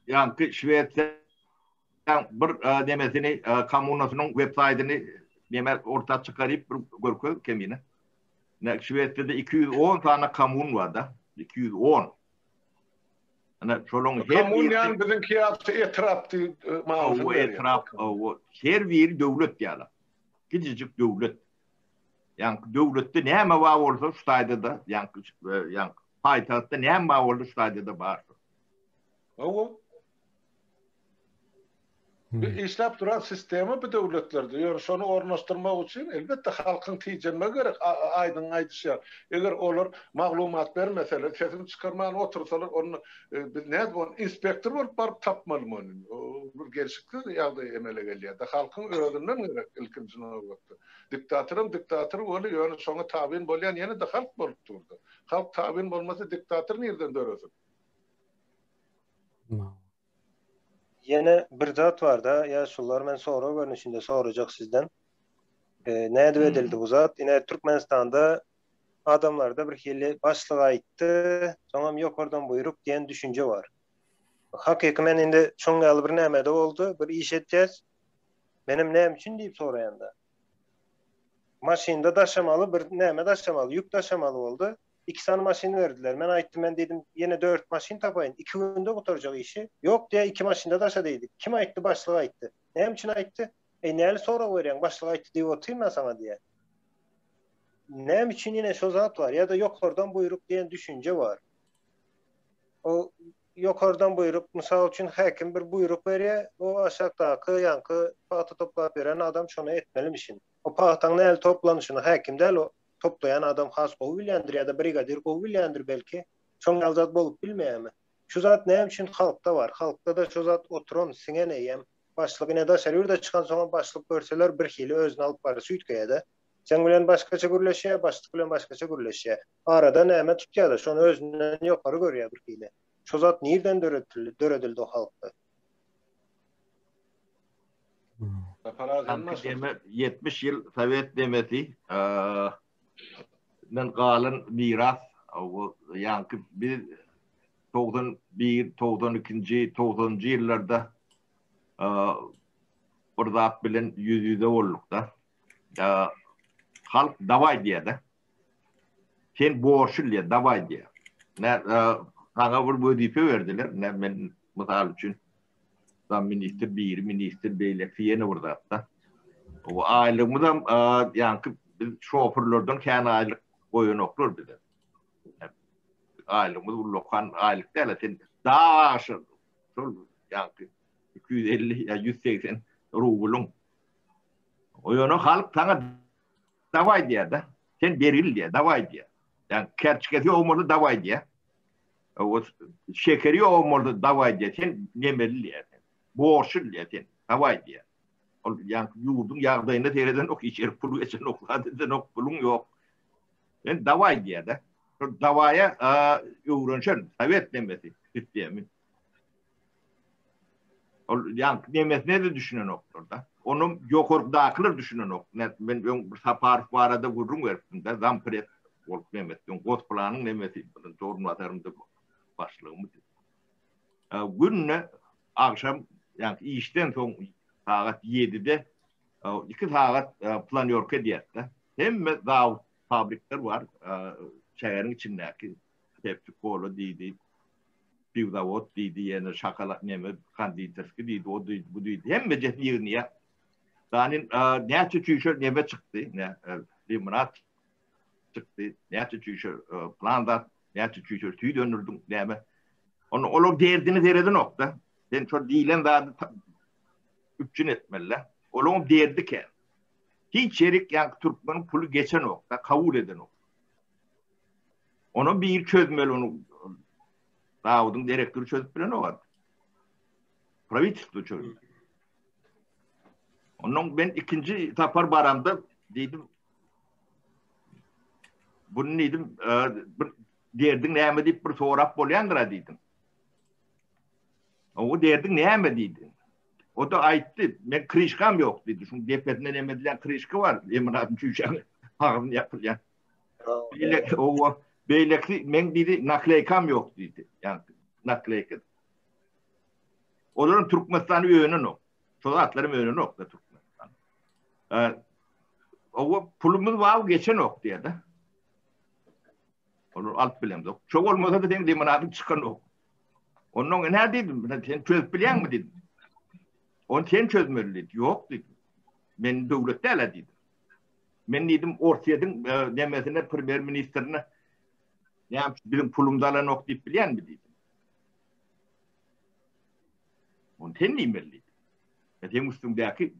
yankı Şweýetden bir demesini kommunasynyň web saýtyny Demek orta çıkarıp görkü kemine. Şweýetde 210 tane kamun var da. 210. Ana şolong her kamun ýa bizinki ýa etrapdy mağaza. O etrap o her bir döwlet ýaly. Gidijik döwlet. Ýa döwletde näme bar bolsa şu taýda da ýa paýtagtda näme bar bolsa şu taýda da bar. O işläp duran sistemi bu döwletlerde ýöne şonu ornaşdyrmak üçin elbetde halkyň tijenme gerek aýdyn aýdyşýar. Eger olar maglumat bermeseler, sesim çykarman otursalar onu näde bu inspektor bolup baryp tapmaly mı? Bir gerçekli ýagdaý emele gelýär. Da halkyň özünden gerek ilkinci nowatda. Diktator bolup ýöne şoňa tabyn bolýan ýene de halk bolup durdy. Halk tabyn bolmasa diktator nerden döresin? Yine bir zat var da, ya şunlar men sonra görünüşünde soracak sizden. Näde edildi bu zat? Yine Türkmenistan'da adamlarda bir hili başlyk aýtdy, soňam ýokardan buýrup diýen düşünje var. Hakyky men indi çoň ýaly bir näme-de boldy, bir iş etjäs. Menim näme üçin diýip soraýanda. Maşynda daşamaly bir näme daşamaly, ýük daşamaly boldy. 2 tane maşin verdiler. Men aýtdym, men dedim yine 4 maşin tapaýyn. 2 günde gutarjak işi. Yok diye 2 maşinda daşa deydik. Kim aýtdy? Başlyk aýtdy. Näme üçin aýtdy? Näle sonra berýän? Başlyk aýtdy diýip oturma sana diýe. Näme üçin yine şu zat var ya da ýokardan buýrup diýen düşünje var. O ýokardan buýrup, mysal üçin häkim bir buýruk berýär, o aşagdaky ýankı paýta toplap beren adam şonu etmelimişin. O paýtaň näle toplanýyşyny häkim däl o toplayan adam has gowy bilýändir ya da brigadir gowy bilýändir belki. Şoň alzat bolup bilmeýärmi? Şu zat näme üçin halkda var? Halkda da şu zat oturan siňen eýem, başlygyna da şerýürde çykan soňa başlyk görseler bir hili özüni alyp bar süýtgeýär-de. Sen bilen başgaça gürleşýär, başlyk bilen başgaça gürleşýär. Arada näme tutýar da şonu özünden ýokary görýär bir hili. Şu zat nerden döredildi o halkda? 70 yıl Sovet demesi galan miras yankı bir 91, 92, 90 yıllarda orada bilen yüzde oldukta halk davay diýdi. Sen borçluya davay diýdi. Sana bir wadife verdiler. Men misal üçin minister beýle fiýene burada da. O aýlygymdan yankı şoförlerden kän aýlyk goýanoklar bize. Aýlygymyz ulokan aýlyk däl, daha aşağı. Yankı 250 ya 180 rubulun. O ýöne halk sana davay diýdi. Sen beril diýdi, davay diýdi. Yani kerçikesi olmalı davay diýdi. O şekeri olmalı davay diýdi. Sen nemeli diýdi. Borçlu diýdi. Davay diýdi. Yani yurdun ýagdaýyna tereden ok içer pulu geçen okladydan ok pulun ýok. Ben davay diýdi. Davaya öwrenşen Sovet demesi sistemi. Yani demesine de düşünen oklarda. Onun yokurdakiler düşünen ok. Ben bir sapar barada vurum verdim de zampret Olup Mehmet'in Got planın nemesi doğru atarımda başlığımız. Günne akşam yani işten son saat 7'de 2 saat planörke diyette. Hem daha fabrikler var. Şehrin içindeki Pepsi Cola deydi. Pivdavot deydi. Yani şakalat neme kanditerski deydi. O deydi. Bu deydi. Hem mecet yığınıya. Yani ne çeşitli neme çıktı. Ne limonat çıktı. Ne çeşitli planda. Ne çeşitli tüy döndürdüm. Neme. Onu derdini deredi nokta. Ben çok değilen daha üçün etmeliler. Onu derdi ki. Hiç çeyrek yani Türkmen'in pulu geçen nokta. Kabul eden nokta. Onu bir çözmeli onu. Davud'un direktörü çözüp bilen o vardı. Pravitsk'ı çözüp. Onun ben ikinci tapar baramda dedim. Bunu dedim. Derdin neyme deyip bir soğurap bolyandıra dedim. O derdin neyme dedim. O da aitti. Ben krişkam yok dedi. Çünkü depetine nemedilen krişkı var. Emin adım çüşen. Ağzını yapılayan. O beylekli men dedi nakleykam yok dedi. Yani nakleyke. Onların Türkmenistan'ı yönü o. Çoğatların yönü o da Türkmenistan. O pulumuz var geçen ok diye de. Onu alt bilem de. Çok olmasa da dedim abi çıkan ok. Onun ne dedim? Sen çöz bilen mi dedim. Onu sen çözmeli dedi. Yok dedim. Ben devlette öyle dedim. Ben dedim ortayadım demesine premier ministerine ne bizim pulumdalan ok deyip bilen mi dedim. Onu sen neyimeli dedim. Sen üstündeki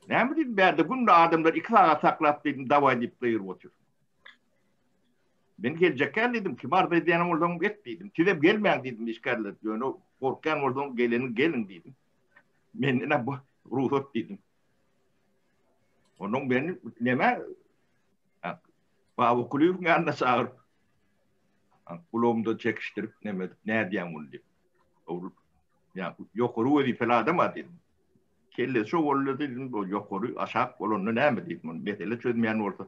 ne mi dedim ben de günde adamlar 2 saat saklayıp dedim dava edip dayır otur. Ben gelecekken dedim ki var da diyenim oradan get dedim. Size gelmeyen dedim işgarlar. Yani korkan oradan gelin dedim. Ben ne bu ruhut dedim. Onun benim neme Babu kulüp yanına çağırıp kulağımda çekiştirip ne diyeyim onu dedim. Yani yukarı ödü falan adama dedim. Kelle şu oldu dedim. Yukarı aşağı olunu ne mi dedim. Mesela çözmeyen orta.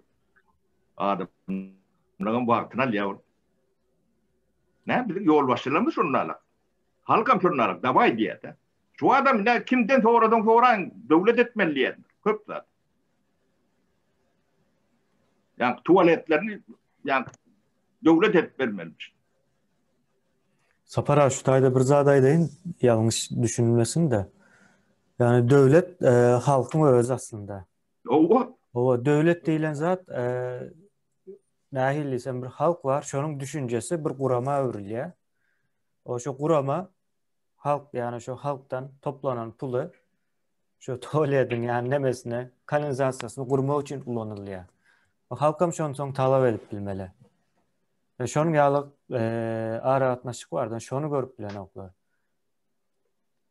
Adamların vaktine yavrum. Ne bileyim yol başlamış onlarla. Halkam şunlarla davay diye de. Şu adam ne kimden sonradan devlet etmeli diye. Köp zaten. Yani tuvaletlerini yani devlet etmelimiş. Sapara şu tayda bir zadaydayn yanlış düşünülmesin de. Yani devlet halkın özü aslında. O devlet deyilen zat nahilli sen bir halk var. Şonun düşüncesi bir kurama övrülüyor. O şu kurama halk yani şu halktan toplanan pulu şu tuvaletin yani nemesine kanalizasyasını kurma için kullanılıyor. O halkam şonu son talep edip bilmeli. Ve şonun yağlık ara atnaşık vardı. Şonu görüp bilen oklar.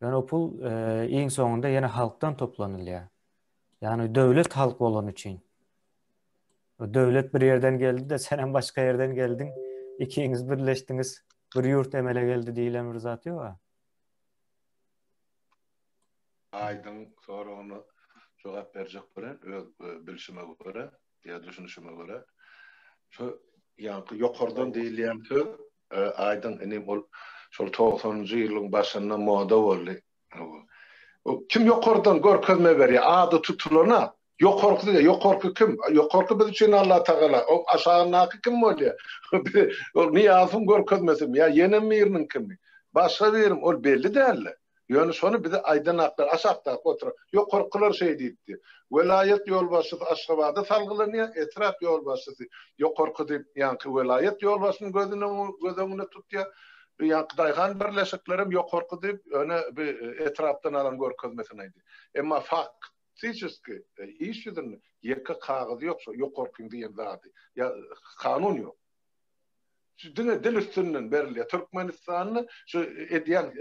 Yani o pul en sonunda yine halktan toplanılıyor. Yani devlet halk olan için. O devlet bir yerden geldi de sen başka yerden geldin. İkiniz birleştiniz. Bir yurt emele geldi diyelim bir zat yok ha. Aydın sonra onu cevap verecek bilen bilişime göre ya düşünüşüme göre şu yankı yukarıdan deyilýän söz Aydın enim ol şol 90-njy ýylyň başynda moda boldy. O kim yukarıdan görkezme berýär, ady tutulana yukarky kim? Yukarky biz üçin Allah Taala. O aşağınaky kim bolýar? O niýazym görkezmesim ya ýene biriniň kimi? Başga birim ol belli däl. Yani şonu bize aydın aktar, aşakta otur. Yok korkular şey deyipti. Velayet yol başçısı Aşgabat'da salgılanıyor. Etraf yol başçısı. Yok korku deyip yankı velayet yol başçısının gözünü tutuyor. Yankı daygan birleşiklerim yok korku deyip öne bir etraftan alan görkezmesineydi. Ama faktiski iş yüzünde yeka kağıdı yoksa yok korkun diyeyim zaten. Ya kanun yok. Dil üstünden beriliyor. Türkmenistan'ı şu ediyen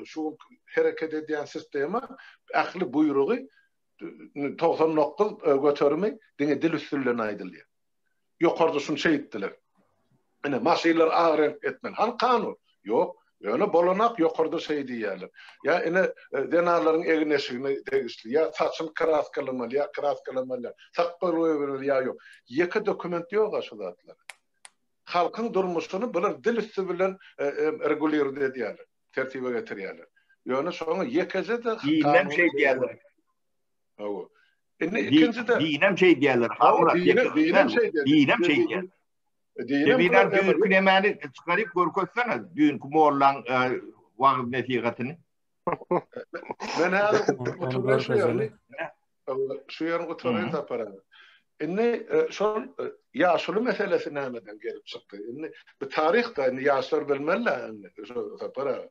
şu hareket ediyen sistemi aklı buyruğu 99 götürmeyi dil üstünden aydılıyor. Yukarıda şunu şey ettiler. Yani maşiler ağır etmen. Han kanun yok. Yani bolanak yokurda şey diýerler. Ya ine denaların egneşigine tegisli. Ya saçın kras kalamaly, ya kras kalamaly. Saqqal öýberil ya ýok. Ýeki dokument ýok aşulatlar. Halkyň durmuşyny bular dil üstü bilen regulýar edýärler. Tertibe getirýärler. Yani şoňa ýekeze de Dinem şey diýerler. Hawa. İkinci de Dinem şey diýerler. Dinem şey diýerler. Dinem düýün emani çykaryp görkezsene. Düýün kumorlan wagt netigatyny. Men häzir onu şu ýerine oturýan taparam. Şol ýaşuly meselesi nämeden gelip çykdy. Bu taryhda ýaşlar bilmerler şu tapara.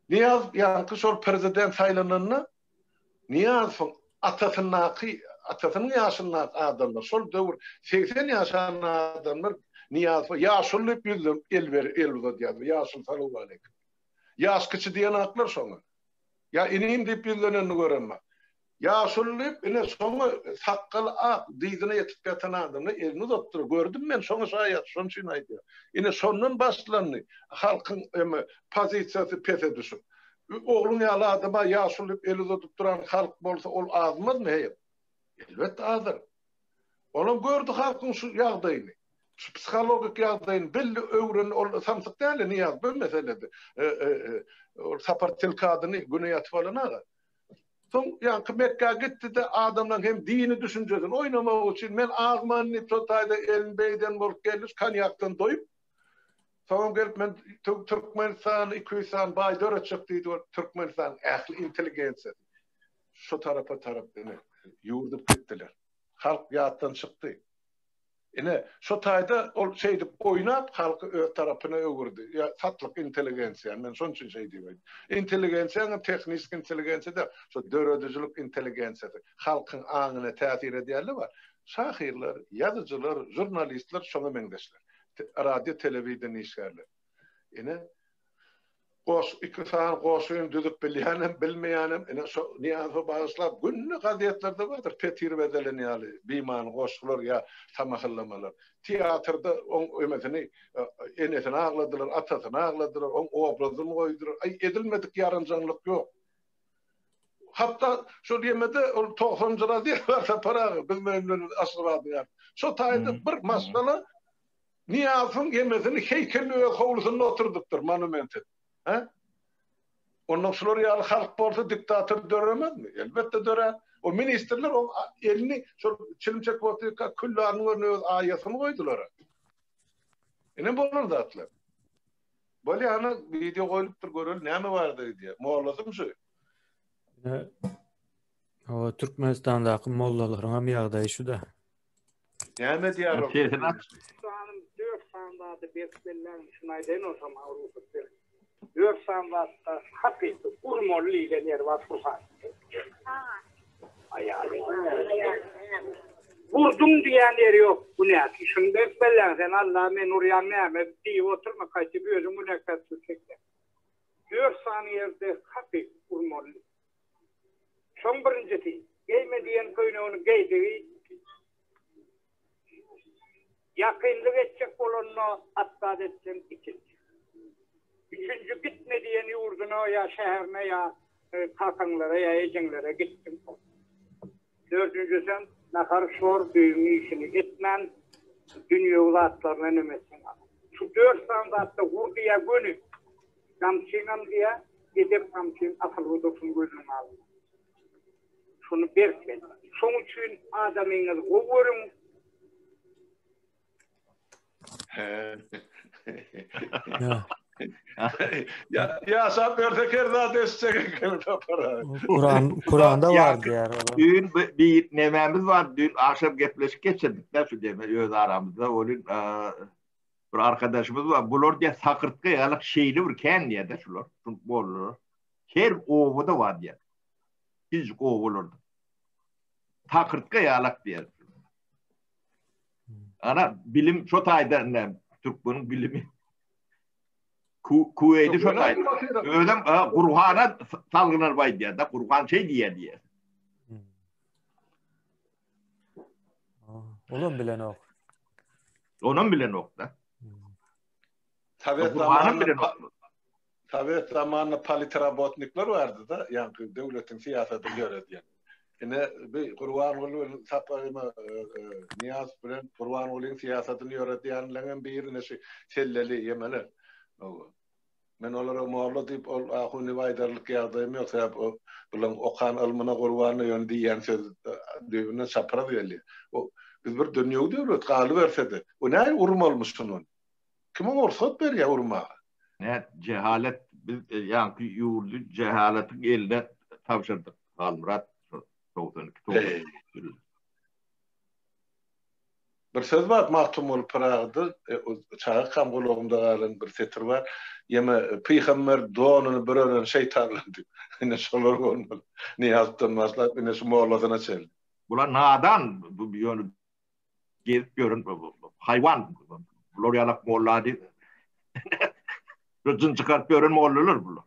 Niyaz ýa-da şol prezident saýlananyny Niyaz atasynyň ýaşyna adamlar şol döwür 80 ýaşan adamlar Niyaz ýaşuly bildim elbet diýär. Ýaşul salam aleykum. Ýaş kiçi diýen aklar şoňa. Ya inim diýip bildenini göremme. Ýaşuly ine şoňa saqqal ak diýdine ýetip gatan adamlar elini tutdur. Gördüm men şoňa şaýat şoň üçin aýdýar. Ine şondan başlandy halkyň pozisiýasy pese düşüp. Oğlun ýaly adama ýaşuly eli tutup duran halk bolsa ol azmazmy? Heýip. Elbetde azdır. Onu gördü halkyň şu ýagdaýyny. Şu psikologik ýagdaýyny belli öwren ol samsyk däl niýaz bu meselede. Sapar tilkadyny güne ýatyp alanaga. Soň ýa Mekka gitdi de adamlaryň hem dini düşünjesini oýnamak üçin men azmanyny totaýda elbeyden bolup gelýär, kanyakdan doýup Soňra gelip men Türkmenistan 200 san baý döre çykdy diýip Türkmenistan ähli intelligensiýa. Şu tarapa ýurdup gitdiler. Halk ýatdan çykdy. Ine şu taýda ol şeydi oýnap halky öz tarapyna öwürdi. Ya satlyk intelligensiýa men şoň üçin şey diýip. Intelligensiýa tehnik intelligensiýa da şu döredüjilik intelligensiýa halkyň aňyna täsir edýärler bar. Şahirler, ýazyjylar, jurnalistler şoňa meňdeşler. Radio telewizyon işlerler. Ine goşuň düzüp bilýänem, bilmeýänem, ine şo niýazy bagyşlap günni gazetlerde bardyr petir bedelini ýaly, biman goşuklar ýa tamahallamalar. Teatrda on ömedini enesini agladylar, atasyny agladylar, on obrazyny goýdular. Ay edilmedik ýarynjaňlyk ýok. Hatta şo diýmede ol 90-njylar diýerler para biz memnun aşgabadyar. Şo taýda bir masala Niýazyň gemesini heýkelli we howlusyna oturdukdyr monumenti. Ondan şolar ýaly halk bolsa diktator döremezmi? Elbetde dörer. O ministrler o elini şol çilimçek botyka kullaryny öz aýasyny goýdular. Ene bolar zatlar. Boli ana video goýulypdyr görel näme bardy diýe. Mollasyň şu. O Türkmenistandaky mollalaryň hem ýagdaýy şu da. Näme diýär? Sandadı beklerler şunayden o zaman Avrupa'da. 4 sandatta hakiki urmol lider var Furkan. Ayağlı. Vurdum diyenler yok bu ne? Şunu beklerler sen Allah men uryan näme diýip oturma kaçıp özüm bu ne kadar çekti. 4 saniyede hakiki urmol. Son birincisi gelmediyen köyüne onu geydi. Yakınlık edecek olanına attat etsin ikinci. Üçüncü gitmediyen yurduna ya şehrine ya kalkanlara ya ecenlere gittim. Dördüncü sen nakar şor düğümü işini etmen dünya ulatlarına nümesin. Şu 4 standartta vurduya gönü kamçınam diye gidip kamçın asıl huduksun gözünü alın. Şunu berken. Son için adamınız kovurun. Ya sen berteker da destek para. Kur'an'da var diýär. Dün bir nememiz var. Dün akşam gepleşip geçirdik de şu deme öz aramızda. Onun bir arkadaşımız var. Bular diye sakırtkı yalık şeyli bir ken diye de şular. Bollar. Her ovu da var diye. Biz ovulardı. Sakırtkı yalık diye. Ana bilim şu taýda ne Türkmenin bilimi kuweydi şu taýda. Özüm Kur'ana salgynar baý diýär da Kur'an şey diýär. Olam bilen ok. Onun bilen ok da. Tabiat Kur'an'ın bilen ok. Tabii zamanında politrabotnikler vardı da, yani devletin siyasetini yönetiyen. Yine bir Kurbanoglu'nun sapayma Niyaz bilen Kurbanoglu'nun siyasetini yönetiyenlerin birine selleli yemeler. Men olara mualla deyip ahuni vaydarlık yağdayım yoksa bulan okan almana Kurbanı yön diyen söz düğüne sapra diyeli. Biz bir dünya devlet qalı versedi. O ne urma olmuşsun onu? Kim orsat ber ya urma? Ne cehalet biz yani yurdu cehaletin eline tavşırdık. Murat 92. Bir söz var Mahtumul Prag'da çağı kamgulogunda galan bir setir var. Yeme peygamber doğanını bören şeytanlandı. Ne şolar olmalı. Ne yaptın maslat ne şu moğolladana çel. Bular nadan bu yönü gelip görün hayvan. Bular yanak moğolladı. Rıcın çıkarıp görün moğollular bular.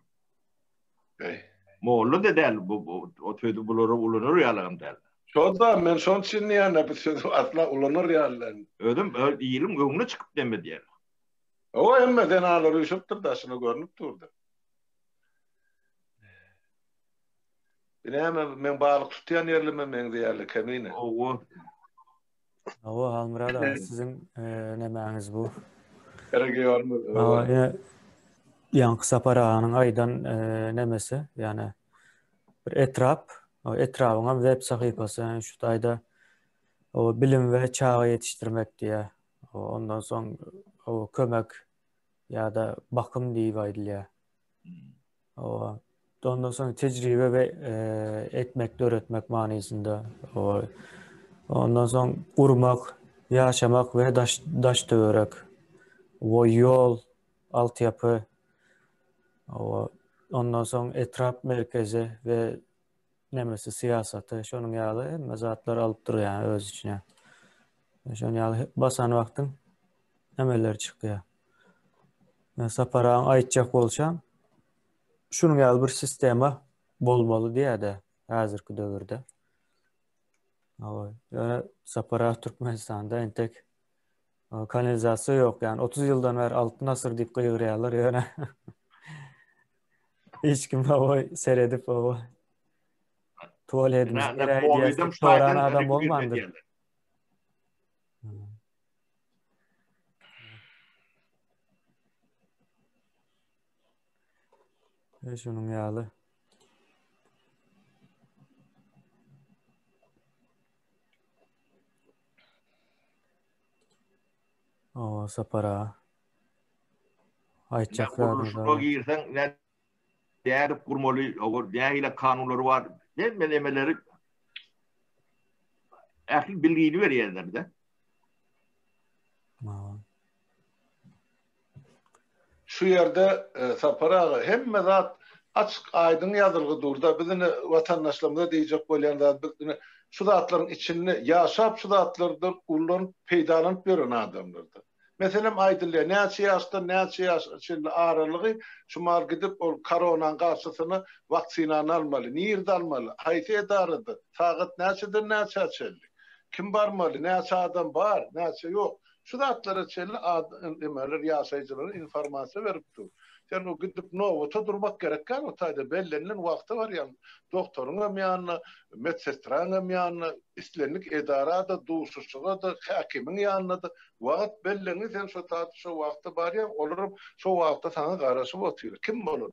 Moğollu da değil bu o töyde buları ulunur yalağım değil. Şoda men şon çinni yana bir söz atla ulunur yalağım. Ödüm iyilim göğünü çıkıp demedi yani. O emme denaları üşüptür da şunu görünüp durdu. Men balık tutayan yerlime men değerli kemine. O Halmurad sizin nemäňiz bu? Erge yormu. Yankı Saparağı'nın aydan nemesi, yani bir etrafına web sayfası, yani şu ayda o bilim ve çağı yetiştirmek diye, ondan sonra o kömek ya da bakım diye ondan sonra tecrübe ve etmek, öğretmek manasında, ondan sonra kurmak, yaşamak ve daş döverek, o yol, altyapı, ondan sonra etraf merkezi ve nemesi siyasatı, şonun ýaly hemme zatlar alıp duruyor yani öz içine. Şonun ýaly basan wagtyň nemeler çykýar. Saparaň aýtjak bolsam, şunun ýaly bir sistema bolmaly diýär-de häzirki döwürde. Yani Sapara Türkmenistanda entek kanalizasiýa ýok, yani 30 ýyldan beri altyn asır diýip gygyrýarlar ýöne. Hiç kim seyredip tuval edmiş. Toğran adam olmandır. Şunun ýaly. O Sapara. Aýtjaklar da. Girsen ne değer kurmalı, o değerli kanunları var. Demeleri akıl bilgiyi veriyorlar da. Şu yerde Sapara hem zat açık aydın yazılgı durda bizini vatandaşlarımıza diýjek bolýanlar bizini şu zatlaryň içinde yaşap şu zatlardan ullan peýdalanıp beren adamlardı. Mesela aydınlığa näçe ýaşda aralygy şumar gidip ol koronaň garşysyny vaksinany almaly, nirde almaly, haýsy edarady, sagat näçeden näçe açyldy. Kim barmaly, näçe adam bar, näçe ýok. Şu zatlara çelli emeler ýaşaýjylara informasiýa beripdi. Sen o gidip nowata durmak gerekken o taýda bellenilen wagty var ýa-ni doktoruňa ýanyna, medsestraňa ýanyna, islenlik edarada, duşuşçuga da, hakimiň ýanyna da wagt belleni sen şu taýda şu wagty bar ýa, olaryp şu wagtda sana garaşyp otyr. Kim bolar?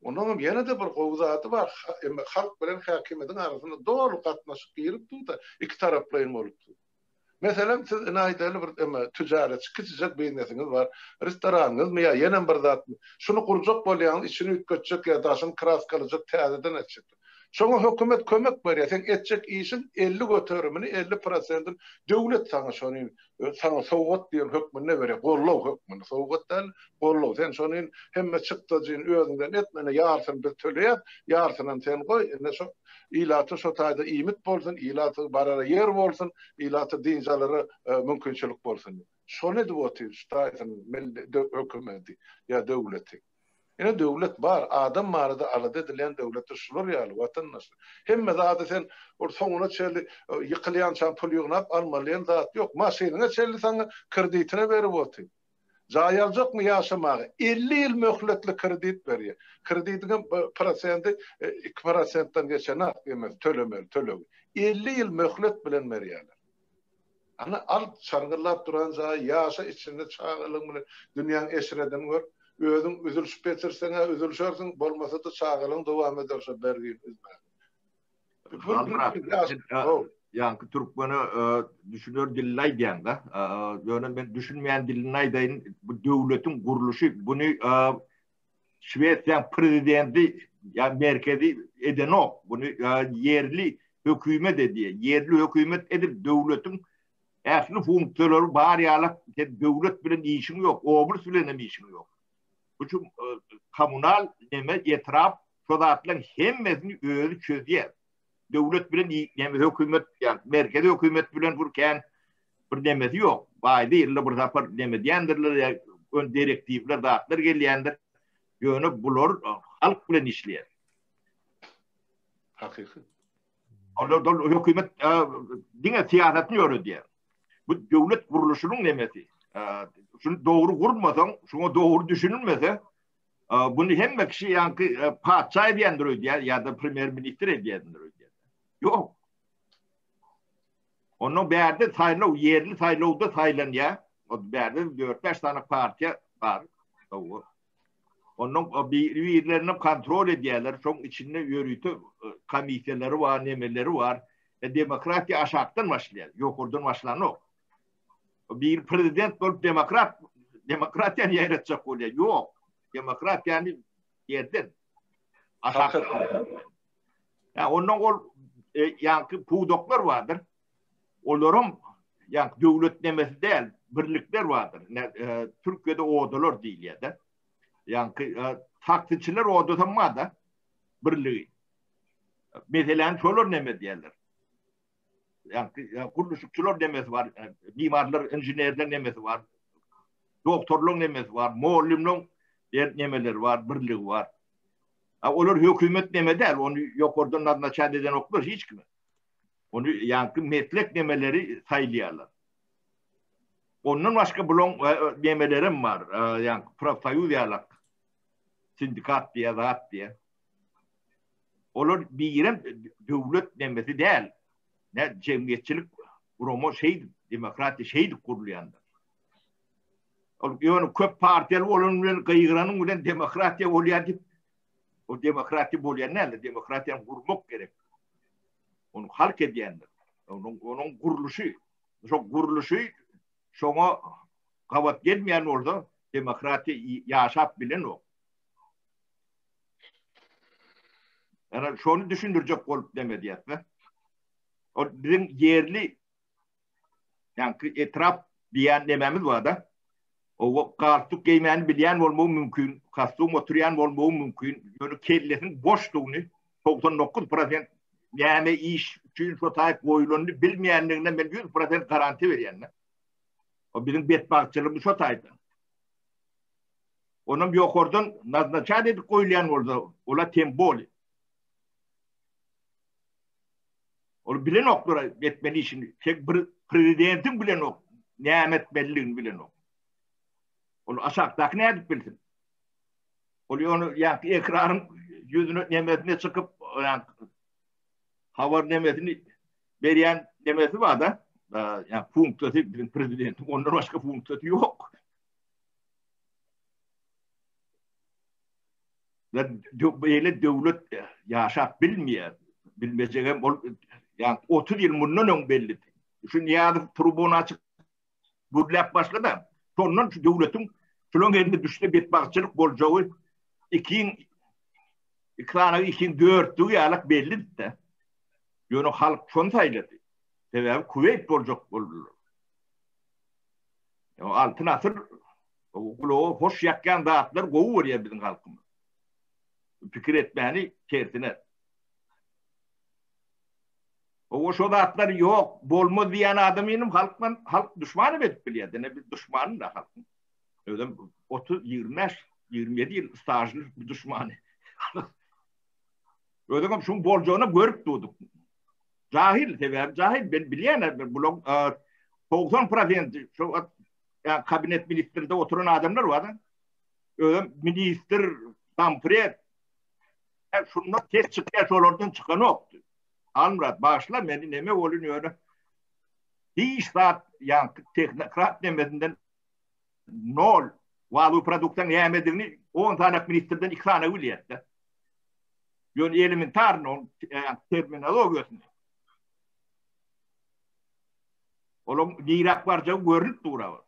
Onuň ýene-de bir gowzaty bar. Halk bilen hakimiň arasynda dogry gatnaşyp giripdi da iki taraplaýyn bolupdy. Mesela siz naýdaly bir tijaretçi, kiçijek biznesiňiz bar, restoranyňyz mı ýa-da bir zat mı? Şunu kurjak bolýan, içini ütgetjek ýa daşyn kras kalyjak täzeden etjek. Şoňa hökümet kömek berýär. Sen etjek işin 50 götürümini 50%'ın döwlet sana şonu sana sowgat diýen hökmüne berýär. Gollaw hökmüne sowgat däl, gollaw. Sen şonu hemme çykdyjyn özüňden etmene ýarsyn bir töleýär, ýarsynan sen goý. Ene şo ilaty şo taýda iýmit bolsun, ilaty barara ýer bolsun, ilaty dinjalary mümkinçilik bolsun. Şonu diýip otyr, ştaýtyn hökümeti ýa döwleti. Ene döwlet bar, adam marada alada edilen döwletler şular ýaly watandaşlar. Hemme zat sen ortaňuna çeli ýykylýan çan pul ýygnap almalyan zat ýok. Maşynyňa çeli sana kreditine berip otyr. Zayalacak mı yaşamağı? 50 yıl möhletli kredit veriyor. Kreditin prosenti 2%'dan geçen demez. Tölemeli. 50 yıl möhlet bilen veriyorlar. Ana al çargıllap duran zay yaşa içinde çağılın bilen dünyanın esreden gör. Özün üzülüp betirsene üzülürsen bolmasa da çağılın devam ederse bergin Yankı Türkmen'i düşünür dillay diyen de. Yani ben düşünmeyen dillay deyin bu devletin kuruluşu. Bunu Şveçya prezidenti ya merkezi eden o. Bunu yerli hükümet diye. Yerli hükümet edip devletin aslı fonksiyonları bari alak devlet bilen işin yok. Obur bilen işin yok. Çünkü kommunal etraf şodatlan hemmesini özü çözüyor. Devlet bilen yani hükümet yani merkezi hükümet bilen vurken bir demesi yok. Vay değil bir rapor demediyendirler ya ön direktifler dağıtlar geliyendir. Yönü bulur halk bilen işleyer. Hakiki. Onlar hükümet dine siyasetini yürü diye. Bu devlet kuruluşunun demesi. Şunu doğru kurmasan, şunu doğru düşünülmese bunu hem kişi yani padişah diyendir ya da premier minister diyendir. Yok. Onun berde sayılı yerli sayılı da sayılan ya. O berde 4-5 tane parti var. Onun birilerini kontrol ediyorlar. Çok içinde yürütü komiteleri var, nemeleri var. Demokrasiya aşağıdan başlıyor. Yok oradan başlayan yok. Bir prezident olup demokrat yani yaratacak oluyor. Yok. Demokrat yani yerden. Aşağıdan. Yani onun yankı pudoklar vardır. Onların yankı devlet demesi değil, birlikler vardır. Türkiye'de odalar değil ya da. Yankı taksiciler odatanma da birliği. Mesela çoğular neme diyorlar. Yankı kuruluşçular nemesi var. Mimarlar, injinerler nemesi var. Doktorlar nemesi var. Muallimler nemeleri var. Birliği var. Olur hükümet neme değil. Onu yok oradan adına çadeden okulur hiç kimi. Onu yankı meslek nemeleri sayılıyorlar. Onun başka bulon nemelerim var. Yankı profsayı diyorlar. Sindikat diye, zat diye. Olur bir yerim devlet nemesi değil. Ne cemiyetçilik kurumu demokrati kurulayandır. Yani köp partiyeli olan kıyıranın olan demokratiya oluyor deyip o demokrati oluyor ne? Demokratiyanı kurmak gerek. Onu halk ediyendir. Onun kuruluşu. Çok kuruluşu şuna kavat gelmeyen orada demokrati yaşap bilen o. Yani şunu düşündürecek olup demedi mi? O bizim yerli yani etraf diyen dememiz var da o kartuk giymeni bilen olmağı mümkün. Kastum oturuyan olmağı mümkün. Yani kellerin boşluğunu 99% yani iş için şu tayip boyluğunu bilmeyenlerine ben 100% garanti veriyenler. O bizim betbakçılığımız şu tayipten. Onun yok oradan naznaçad edip koyulayan orada. Ola temboli. O bilen oklara etmeli işini. Tek prezidentin bilen ok. Nimet belliğini bilen ok. Onu aşağıdaki ne edip bilsin? Onu yani ekranın yüzünü nimetine çıkıp yani havar nimetini veriyen nimeti var da yani funksiyonu prezidentin. Ondan başka funksiyonu yok. Böyle devlet yaşap bilmiyor. Bilmeyeceğim yani 30 yıl bundan belli. Şu niyadı tribuna açık burlap başladı. Sonra şu devletin şunun elinde düştü betbakçılık bolacağı 2004'tü yalak belli de. Yani halk son sayıldı. Sebebi kuvvet olacak oldu. Yani altın asır o hoş yakkan dağıtlar kovu ya bizim halkımız. Fikir etmeni tersine. O şu dağıtlar yok. Bolma diyen adamıyım halk düşmanı edip biliyor. Ne bir düşmanı da halkın. Öyle 27 yıl stajlı bir düşmanı. Öyle şun borcunu görüp durduk. Cahil sever, cahil ben biliyorum. 90% şu yani kabinet ministrinde oturan adamlar var. Öyle minister Tampre şunlar test çıkıyor oradan çıkan yoktu. Almurat başla beni neme oluyor. Hiç saat yani teknokrat demesinden nol valu produktan yemediğini 10 tane ministerden 2 tane üliyetti. Yön elementar non terminolojisi. Oğlum Irak varca görünüp dura.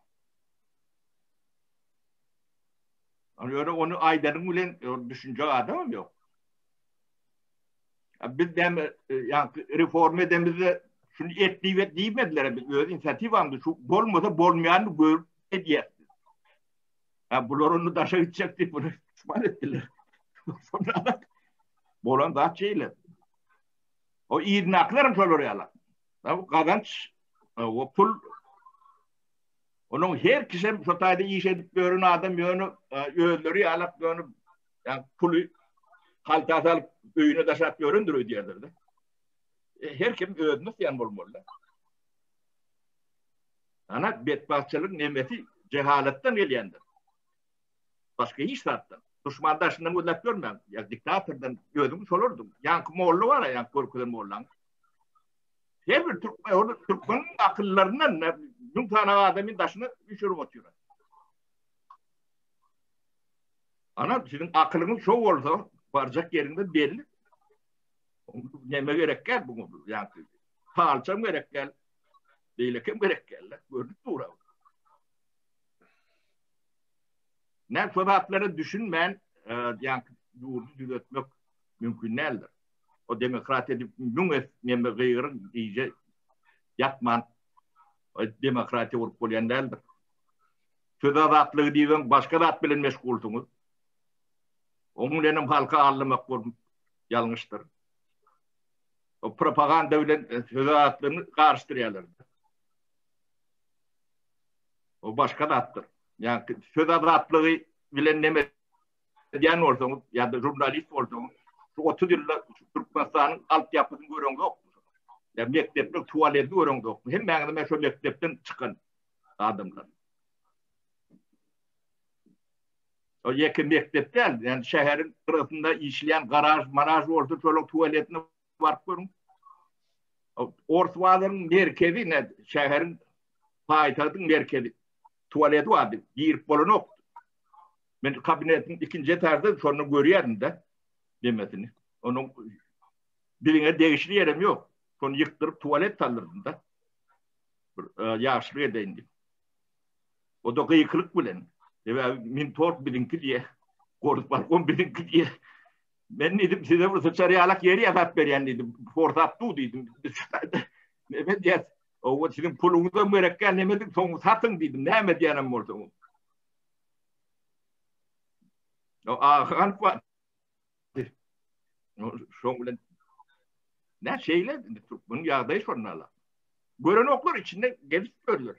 Onu aydarın ulen düşünce adamım yok. Biz de yani reform edemizde şunu etli ve değmediler. Öz inisiyatif aldı. Şu bolmadı bolmayan gör ediyor. Bunlar onu daşa gidecekti. Bunu ispat ettiler. Sonra da bolan daha şeyler. O iğnaklarım şöyle oraya. O kazanç, o pul. Onun her kişi sotayda iş edip görün adam yönü öğüleri alıp yönü yani pulu halta alıp öğünü daşap göründürüyor diyorlar da. Her kim öğünü siyan olmalı. Ana bedbahtçılık nimeti cehaletten geliyendir. Başka hiç zaten. Düşmandaşından uzak görmem. Ya diktatörden gözümü solurdum. Yankı Moğollu var ya, yankı korkudan Moğollan. Her bir Türkmen'in akıllarından bir tane adamın taşını düşürüp atıyorlar. Ana sizin akılınız çok olsa varacak yerinde belli. Neme gerek gel bunu. Yani halçam gerek gel. Değilekim gerek gel. Gördük doğru. Ne sobatları düşünmeyen yani yurdu düzeltmek mümkün değildir. O demokrat edip neme gayırın iyice yatman o demokrati olup koyan değildir. Sözadatlığı diyen başka dat bilen meşgulsunuz. Onun benim halka anlamak yanlıştır. O propaganda bilen sözatlığını karıştırıyorlar. O başka dattır. Yani sözadatlığı bilen neme diyen olsanız ya da jurnalist olsanız 30 yılda Türkmenistan'ın altyapısını görün yok. Ya mektepte tuvaleti görün yok. Hem ben şu mektepten çıkan adamlar. O yakın mektep değil. Yani şehrin tarafında işleyen garaj, manaj olsa şöyle tuvaletine var görün. Ortvaların merkezi ne? Şehrin payitahtın merkezi. Tuvaleti vardı. Girip bolun yok. Ben kabinetin ikinci etarzda sonra görüyordum da demesini. Onun birine değişli yerim yok. Sonra yıktırıp tuvalet talırdım da. Yaşlı edeyim. O da kıyıklık bilen. Mintor bilinki diye. Korut balkon bilinki diye. Ben dedim size burası çarıyalak yeri yatak veriyen dedim. Fortattu dedim. Ne diyet? O sizin pulunuza mürekken ne dedim. Sonu satın dedim. Ne mi diyenim orada? O ağan var. Şöyle ne şeyler bunun yağdayı sorunlarla. Gören oklar içinde gezip görüyor.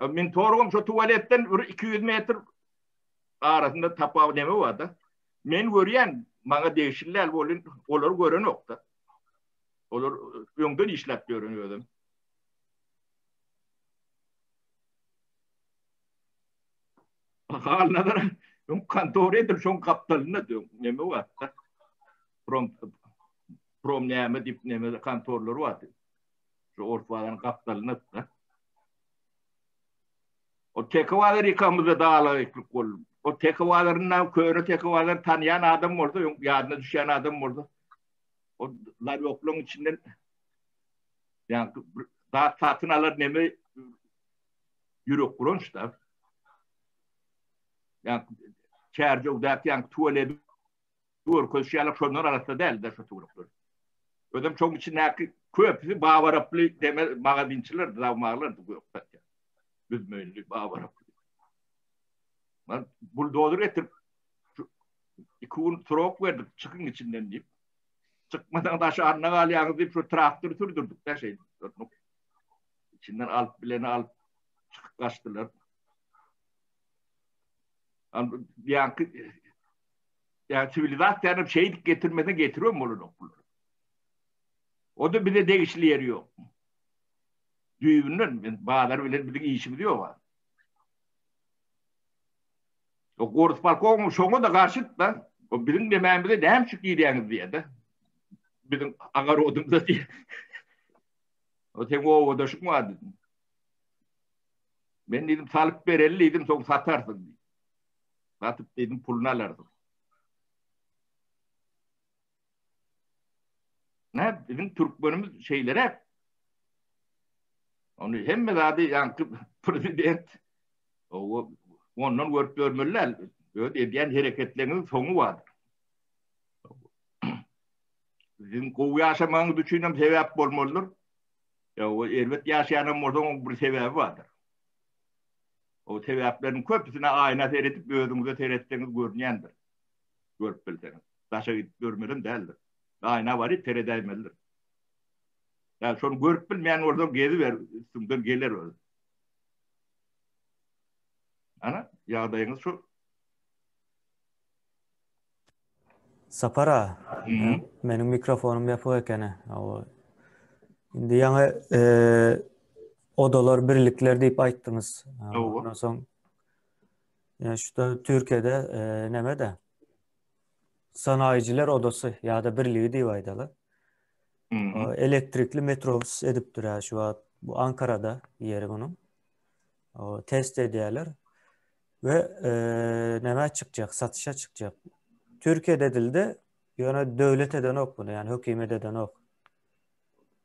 Min torgum şu tuvaletten 200 metre arasında tapağı deme vardı. Men görüyen bana değişirler olur gören okta. Olur önden işlep görünüyordum. Halnalar kantoredir şon kaptalına diyorum. Neme var? Prom neme dip neme kantorları vardı. Şu ortadan kaptalına da. O tekavalar yıkamızda dağla eklik oldu. O tekavalarından köyre tekavalar tanıyan adam oldu. Yadına düşen adam oldu. O yokluğun içinden yani daha satın alır neme yürek kurunçlar. Yani çerce udaki yani tuvaleti dur koşuyarak şunlar arasında değil de şu tuvaletler. Ödem çok içindeki köpüsü bağvaraplı deme magazinçiler zavmağlar da yok. Büzmeyinli bağvaraplı. Ben buldozer getirip iki un trok verdik çıkın içinden deyip çıkmadan da aşağına kalıyağını deyip şu traktörü sürdürdük de şey. İçinden alıp bileni alıp çıkıp kaçtılar. Yani sivilizasyon şey getirmeden getiriyor mu onu? O da bir de değişli yeri yok. düýbünden bağlar bilen bir işi diyor var. O Gorus Balkon şoňa da garşyt da. O bizim dememizde näme çık diýdiňiz diýdi. Bizim agar odumda diýdi. O sen o da şuňa dedim. Ben dedim salyp bereli dedim soň satarsın. Satyp dedim pulunu alardym. Ne bizim Türkmenimiz şeylere onu hemme zady ýanky prezident o ondan görüp görmeliler. Öyle ediyen hareketlerinin sonu var. Bizim kovu yaşamanı düşünüm sebep bolmalıdır. Ya o elbet yaşayanın oradan bir sebebi vardır. O sebeplerin köpüsüne ayna seyretip gözünüze seyrettiğiniz görünyendir. Görüp bilseniz. Taşa gidip görmeden değildir. Ayna var it teredeymelidir. Yani şunu görüp bilmeyen oradan gezi ver, üstünden gelir öyle. Ana, yağdayınız şu. Sapara, benim mikrofonum yapık ekene. Indi ýa odalar, birlikler deyip aýtdyňız. Ondan soň şuda Türkiýede nämede? Sanaýijiler odasy ýa-da birligi diýip aýdalar. Elektrikli metrobus edip durýar şu wagt. Bu Ankara'da ýeri bunun. Test edýärler. Ve näme çykjak, satışa çykjak. Türkiýede dilde ýöne döwlet eden ok bunu, yani hökümet eden ok.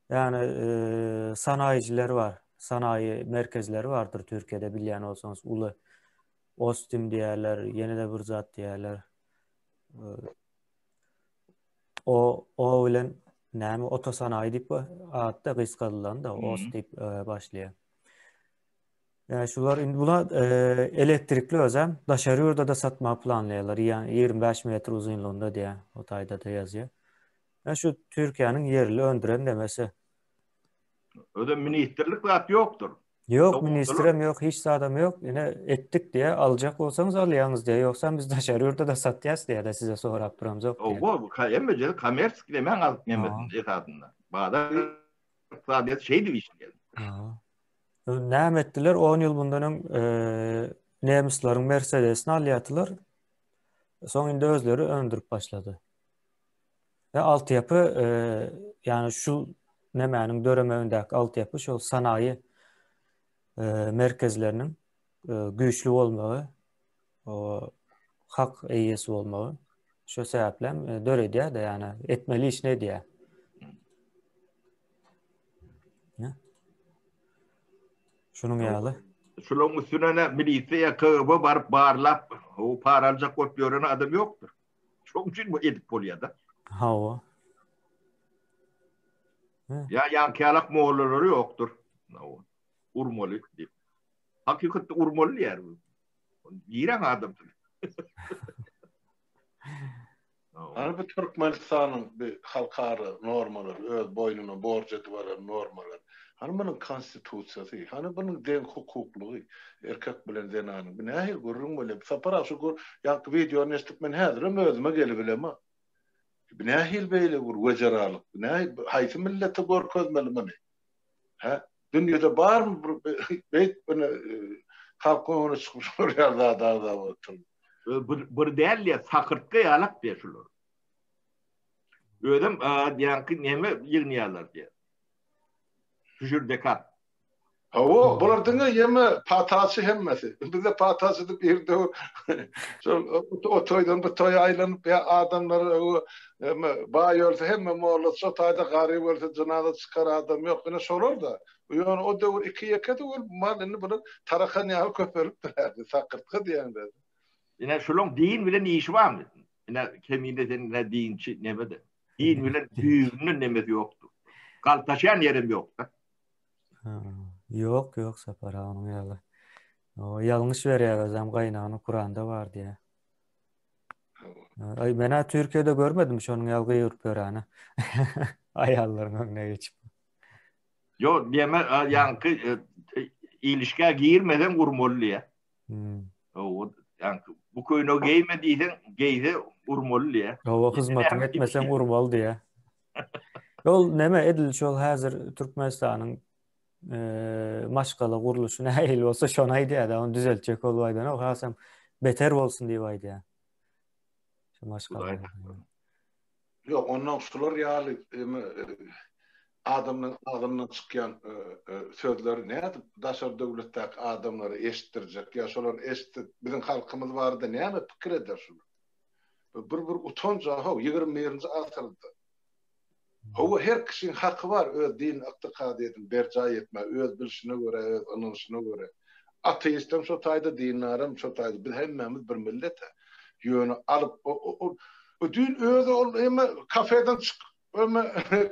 Yani sanayijiler var, sanayi merkezleri vardır Türkiýede bilýän olsaňyz. Uly Ostim diýerler, ýene-de bir zat diýerler. O bilen näme otosanayi diýip atda gysgadylan da Ost diýip başlaýar. Yani şular indi bula elektrikli özem daşary ýurda da satma planlaýarlar. Yani 25 metr uzunluğunda diýär. O taýda da ýazýar. Yani şu Türkiýanyň yerli öndüren demesi. Öde ministrlik zat ýokdur. Yok ministrem yok, hiç adam yok. Yine ettik diye alacak olsanız alýaňyz diye. Yoksa biz daşary ýurda da satýas diye de size sorap durams yok diye. O hemme komers dilemen alyp gelmesin esasında. Bada sadece şey diýip işleýär. Näme etdiler? 10 ýyl bundan Nemislerin Mercedes'ini alýatylar. Soň indi özleri öndürüp başlady. Ve altyapı yani şu nemäniň döremeğindäki altyapı şol sanayi merkezlerinin güýçli bolmagy, o hak eýesi bolmagy şu sebäplen döredýär de yani etmeli iş ne diýär. Şunun ýaly. Şunun üstüne milisiýa KGB barıp barlap o para aljak bolup ýören adam ýokdur. Şoň üçin bu edip bolýar-da. Ha. Ya ýankyalak moğollary ýokdur. Urmaly diýip. Hakykatda urmaly ýer. Ýiren adam. Alby Türkmenistanyň bir halkary normalary, öz boýnuny borç edip alan normalary. Hani bunun konstitusiýasy, hani bunun den hukuklugy, erkek bilen zenanyň. Bu nähil görürüm böyle. Sapara şu ýa video näşdip men häzirim özüme gelip bilem. Bu nähil beýle bir wejaralyk. Nähil haýsy milleti görkezmeli meni? Ha? Dünýede barmy beýt bunu halk onu çykyşlar ýa-da otur. Bir däl sakyrtga ýalak diýerler. Ödüm ýanky näme ýygnaýarlar diýer. Düşürdekat. O bulardan yeme patasy hemmesi. Bizde patasy diýip ýerde o toýdan bu toy aýlanyp ya adamlar o baýolsa hemme moğollar so taýda gary bolsa janaza çykar adam ýok. Ine sorar da. Ýöne o döwür 2 ýekede bol malyny bunu tarakan ýaly köperip durardy. Sakyrtga diýende. Ine şolong din bilen işi barmy? Ine keminde sen dinçi nebede? Din bilen düýünün nemesi ýokdur. Galtaşan ýerim ýokdur. Yok Sapara onun ýaly. O ýalňyş berýär özem gaýnagyny Kur'anda bar diýe. Ay mena Türkiýede görmedim şonuň ýalgy ýurip berýäni. Aýallaryň öňüne geçip. Yo diýme ýanky ilişkiä girmeden urmaly ýa. O ýanky bu köýne geýme diýsen geýse urmaly ýa. O hyzmatyň etmesen urmaly diýe. Ol näme edil şol häzir Türkmenistanyň maşgala guruluşuna äýil bolsa şonu aýdýar-da, onu düzeltjek bolbaýdan, o hasam beter bolsun diýip aýdýar. Şu maşgala. Yok, ondan şular ýaly adamın ağzından çykýan sözleri näde? Daşar döwletdäki adamlary eşitdirjek ýa şolar eşitip bizim halkymyz barda näme pikir eder şular? Bir utanca 20-nji asyrda. Hawa her kişinin hakkı var öz din aqtiqadyetini berca etme, öz bilişine göre, öz anlayışına göre. Ateistim şu taýda dinlarym, şu taýda biz hemmemiz bir millet. Ýöne alıp o din özü ol kafeden çık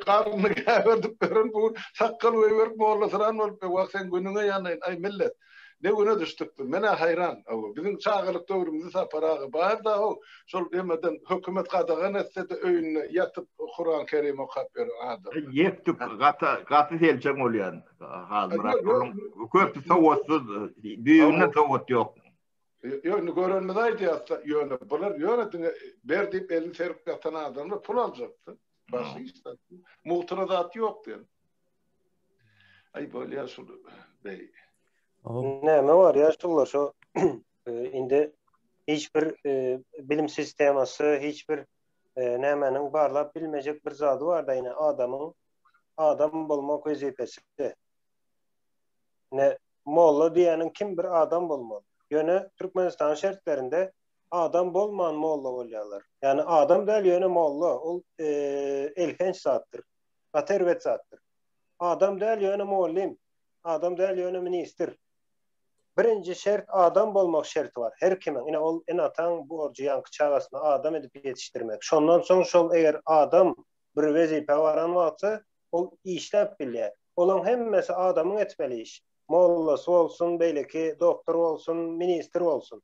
karnını gäberdip beren bu sakkal öýberip mollasaran bolup wagt sen günüňe ýany ay millet. Ne güne düştük? Mene hayran. Bizim çağılık dövrümüzde saparağı barda o. Şol demeden hükümet qadagan etse de öýüne yatıp Kur'an-ı Kerim okap ber adam. Yektuk gata selçek bolýan. Hazır köpü sowatsız düýüne sowat ýok. Ýöne görenmez aýdýar ýöne. Bular ýöne berdip elini serip yatan adamlar pul aljakdy. Başy işte. Muhtıradat ýok diýen. Ay bolýar şol bey. Näme var ya şollar şu indi hiçbir bilim sisteması, hiçbir nämenin barlap bilmejek bir zady var da ýine adam bolmak wezipesi. Ne molla diýeniň kim bir adam bolmaly. Ýöne Türkmenistan şertlerinde adam bolman molla bolýarlar. Yani adam däl ýöne molla, ol elhenç zatdyr, gaterwet zatdyr. Adam däl ýöne mollim, adam däl ýöne minister. Birinci şert adam bolmak şerti var. Her kimin. Ine ol en atan bu orji yankı çağasına adam edip yetiştirmek. Şondan soň şol eger adam bir wezipe baran wagtsa ol işläp bilýär. Olan hemmesi adamyň etmeli iş. Mollasy bolsun, beýleki doktor bolsun, minister bolsun.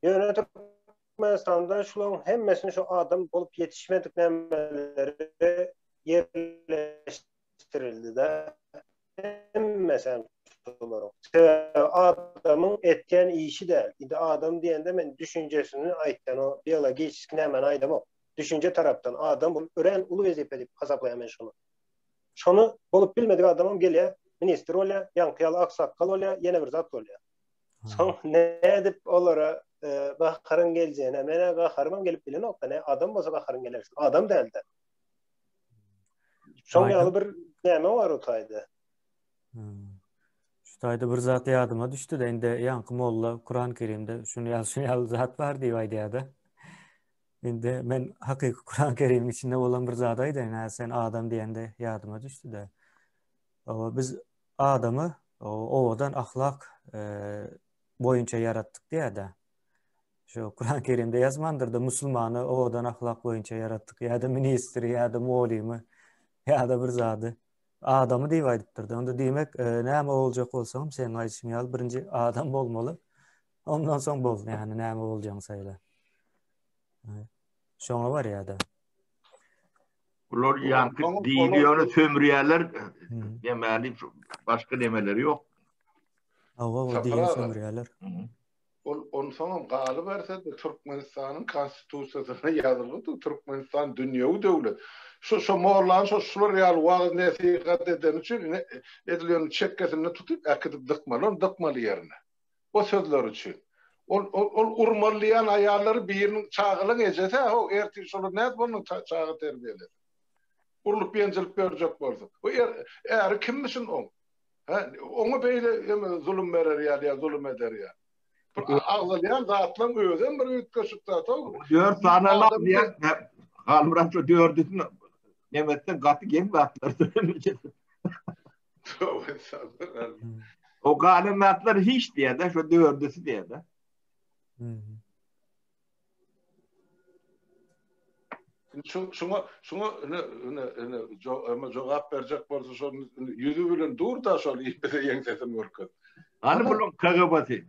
Ýöne Türkmenistanda şolaryň hemmesini şu adam bolup yetişmedik nämeleri yerleştirildi-de. Hemmesi adamın etken işi de. Indi adam diýende men düşünjesini aýtdan o biologik nämen aýdam o. Düşünje tarapdan adam bu ören ulu wezipe dip hasaplaýan men şonu. Şonu bolup bilmedik adamım gelýär, minister bolýar, ýankyýaly aksakkal bolýar, ýene bir zat bolýar. Soň ne dip olara bakarın geljene, mene bakarym gelip bilen okda ne adam bolsa bakarın geler. Adam däldi. Şoň ýaly bir näme var o taýda. Şu taýda bir zat ýadyma düşdi-de, indi ýanky molla Kur'an-ı Kerimde şunu ýaly zat bar diýip aýdýar-da. Indi men hakyky Kur'an-ı Kerim'in içinde bolan bir zat aýdym, sen adam diýende ýadyma düşdi-de. Biz adamy owadan ahlak boýunça yaratdyk diýär-de. Şu Kur'an-ı Kerimde ýazmandyr-da, musulmany owadan ahlak boýunça yaratdyk, ýa-da ministri, ýa-da molimy, ýa-da bir zady. Adamı diýip aýdypdyrdy. Onda diýmek, näme boljak bolsam, sen aýdyşyň ýaly birinji adam bolmaly. Ondan soň bol, ýani näme boljagyň saýla. Şoňa bar ýa-da. Ular ýanky diýýäni sömürýärler, ýemäli başga nemeleri ýok. O diýýän sömürýärler. On soňam galy berse de Türkmenistanyň konstitusiýasyna ýazyldy, Türkmenistan dünýäwi döwlet. Şu mollan şular ýaly wagt nesihat eden üçin edilýän çekkesini tutup akıdyp dıkmaly ýerine. O sözler üçin. Ol urmalýan aýallary biriniň çağılyň ejese, o erti şolar näde bonuň çağı terbiýeler. Urlup ýenjilik berjek bolsa. O er kimmisin o? Oňa beýle zulüm berer ýa-da zulüm eder ýa. Ağzalyan zatlan özüm bir ütköşük zat o. Dört sanalar diye Halmurat şu dördüsün Mehmet'ten gatı gem batlar. O galimatlar hiç diye de şu dördüsü diye de. Şuna cevap verecek bolsa şu yüzü bilen dur da şol ýene ýeňsesim görkün. Hani bunun KGB'si.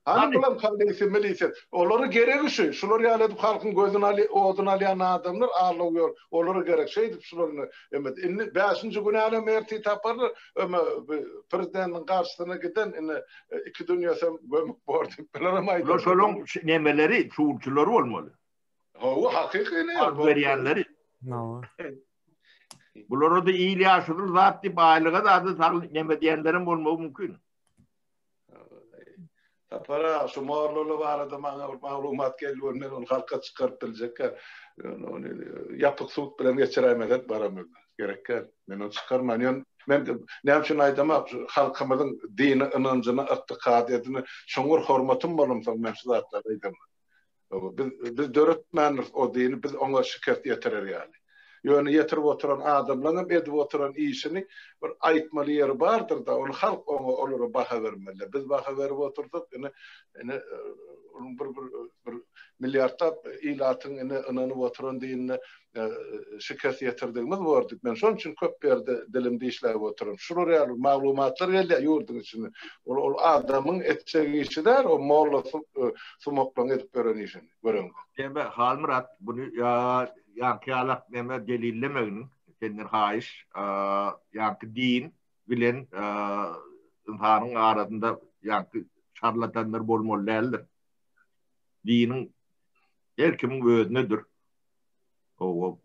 Hani bulan kaldyysy milisiýet. Olary geregi şu. Şular ýaly halkyň gözüni odun alýan adamlar ağlıyor. Olary gerek şeýdip şularyny emet. Indi 5-nji günäle merti taparlar. Prezidentiň garşysyna giden iki dünýäsem gömük bordy. Bilerim aýdyr. Şolong nemeleri çuwurçulary bolmaly. O hakyky ne? Berýänleri. Bulara da iyiliği aşırır zat deyip aylığa da adı sağlık neme diyenlerin olmağı mümkün. Para şu mağlulu var da malumat geliyor ne ol halka çıkartılacak. Yapık suut bilen geçiremeden baramıyor. Gerekler. Men onu çıkarmayan men ne yapsın aydama halkımızın dini inancını ıttikadiyetini şoňur hormatym bolumsa men şu zatlar aydam. Biz döretmänler o dini biz ona şikayet ýetirer ýaly. Ýöne ýetirip oturan adamlaryň edip oturan işini bir aýtmaly ýeri bardyr da onu halk olara baha bermeli. Biz baha berip oturduk ene bir milliardlap ilatyň inanyp oturan dinine şikayet ýetirdigimiz boldy. Men şoň üçin köp berde dilimde işläp oturum. Şular ýaly maglumatlar geldi ýurdun içinde. Ol adamyň etjegi işidir, o molla sumoklan edip beren işini. Görüň. Deme Halmurat bunu yankı alak deme delillemeyin. Kendir haiş yankı din bilen insanın arasında yankı şarlatanlar bolmalıdır. Dinin her kimin özünedir. O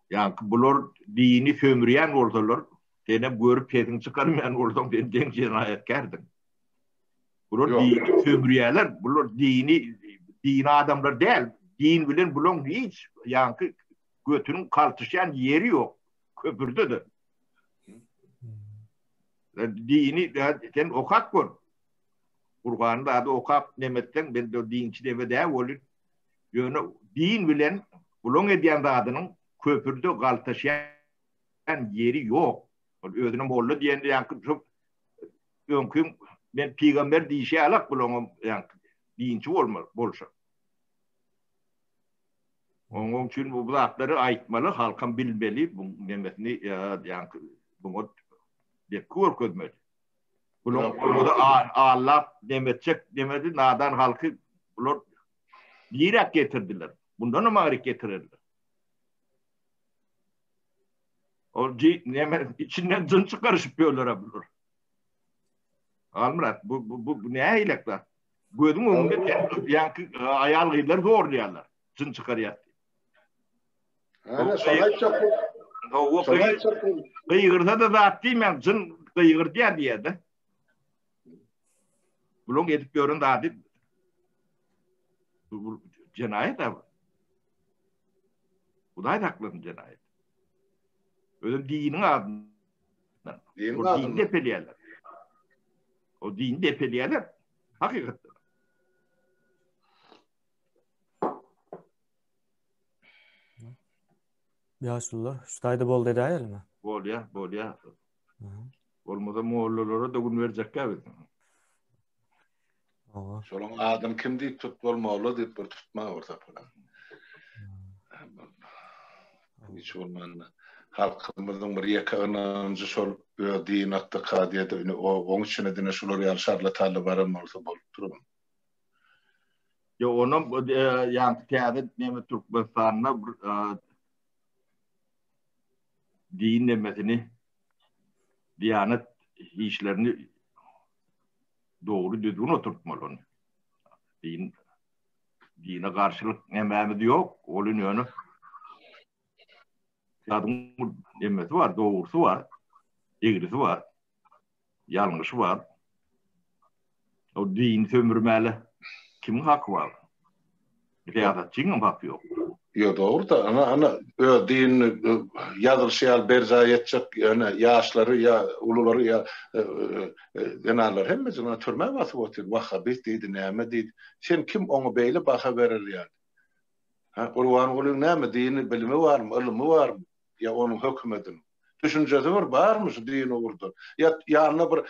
yankı bular dini sömürüyen ortalar. Dene görüp pedin çıkarmayan ortadan ben den cinayetkardım. Bular dini sömürüyenler, bular dini adamlar değil. Din bilen bulun hiç yankı götünün kaltışan yeri yok. Köpürdedir. Dini sen okak gör. Kur'an'da adı okak demetten ben de dinçi demede olur. Yani din bilen bulun ediyen adının köpürde kaltışan yeri yok. Özünün bollu diyen yankı çok mümkün ben peygamber dişe alak bulun yankı dinçi bolsa. Onun için bu zatları aytmalı, halkın bilmeli, bu nemesini yankı bunu dekor ködmeli. Bunu da Allah demetecek demedi, nadan halkı bunlar direkt getirdiler. Bundan ama hareket getirirler. O içinden cın çıkarışıp böyle bulur. Almurat, bu ne eylekler? Gördün mü? Yankı ayal gıylar zorlayanlar. Cın çıkarıyor. Ana solayça o kıyırda da zat değil mi? Cın kıyır diye de. Bulun edip görün de adı cinayet abi. Bu da haklısın cinayet. Öyle dinin adından. O dini depeleyerler. O dini depeleyerler. Hakikaten. Yaşlılar. Şutayda bol dedi ayal mı? Bol ya. Olmada moğollara da gün verecek abi. Şolun adam kim deyip tutbol moğolu deyip bir tutma orta falan. Hiç olmanla. Halkımızın bir yakınıncı şol din hatta kadiyede onun için edine şolar yal şarlatanlı varım olsa bol durun. Ya onun yani kâdet neme Türkmenistan'la din demesini Diyanet işlerini doğru düzgün oturtmalı onu. Dine karşılık emeğimiz yok. Onun yönü kadın demesi var, doğrusu var, eğrisi var, yanlışı var. O din sömürmeli. Kimin hakkı var? Riyasetçinin hakkı yok. Yo doğru da ana din yazılışyal berza etjek yani yaşları ya uluları ya genallar hemmesine türme basıp otur. Vahabit deydi, näme deydi. Sen kim onu beýle baha berer yani? Ha, Kur'an golun näme dini bilimi var mı, ilmi var mı? Ya onun hükmedin. Düşüncesi var mı şu din olurdu? Ya yanına bir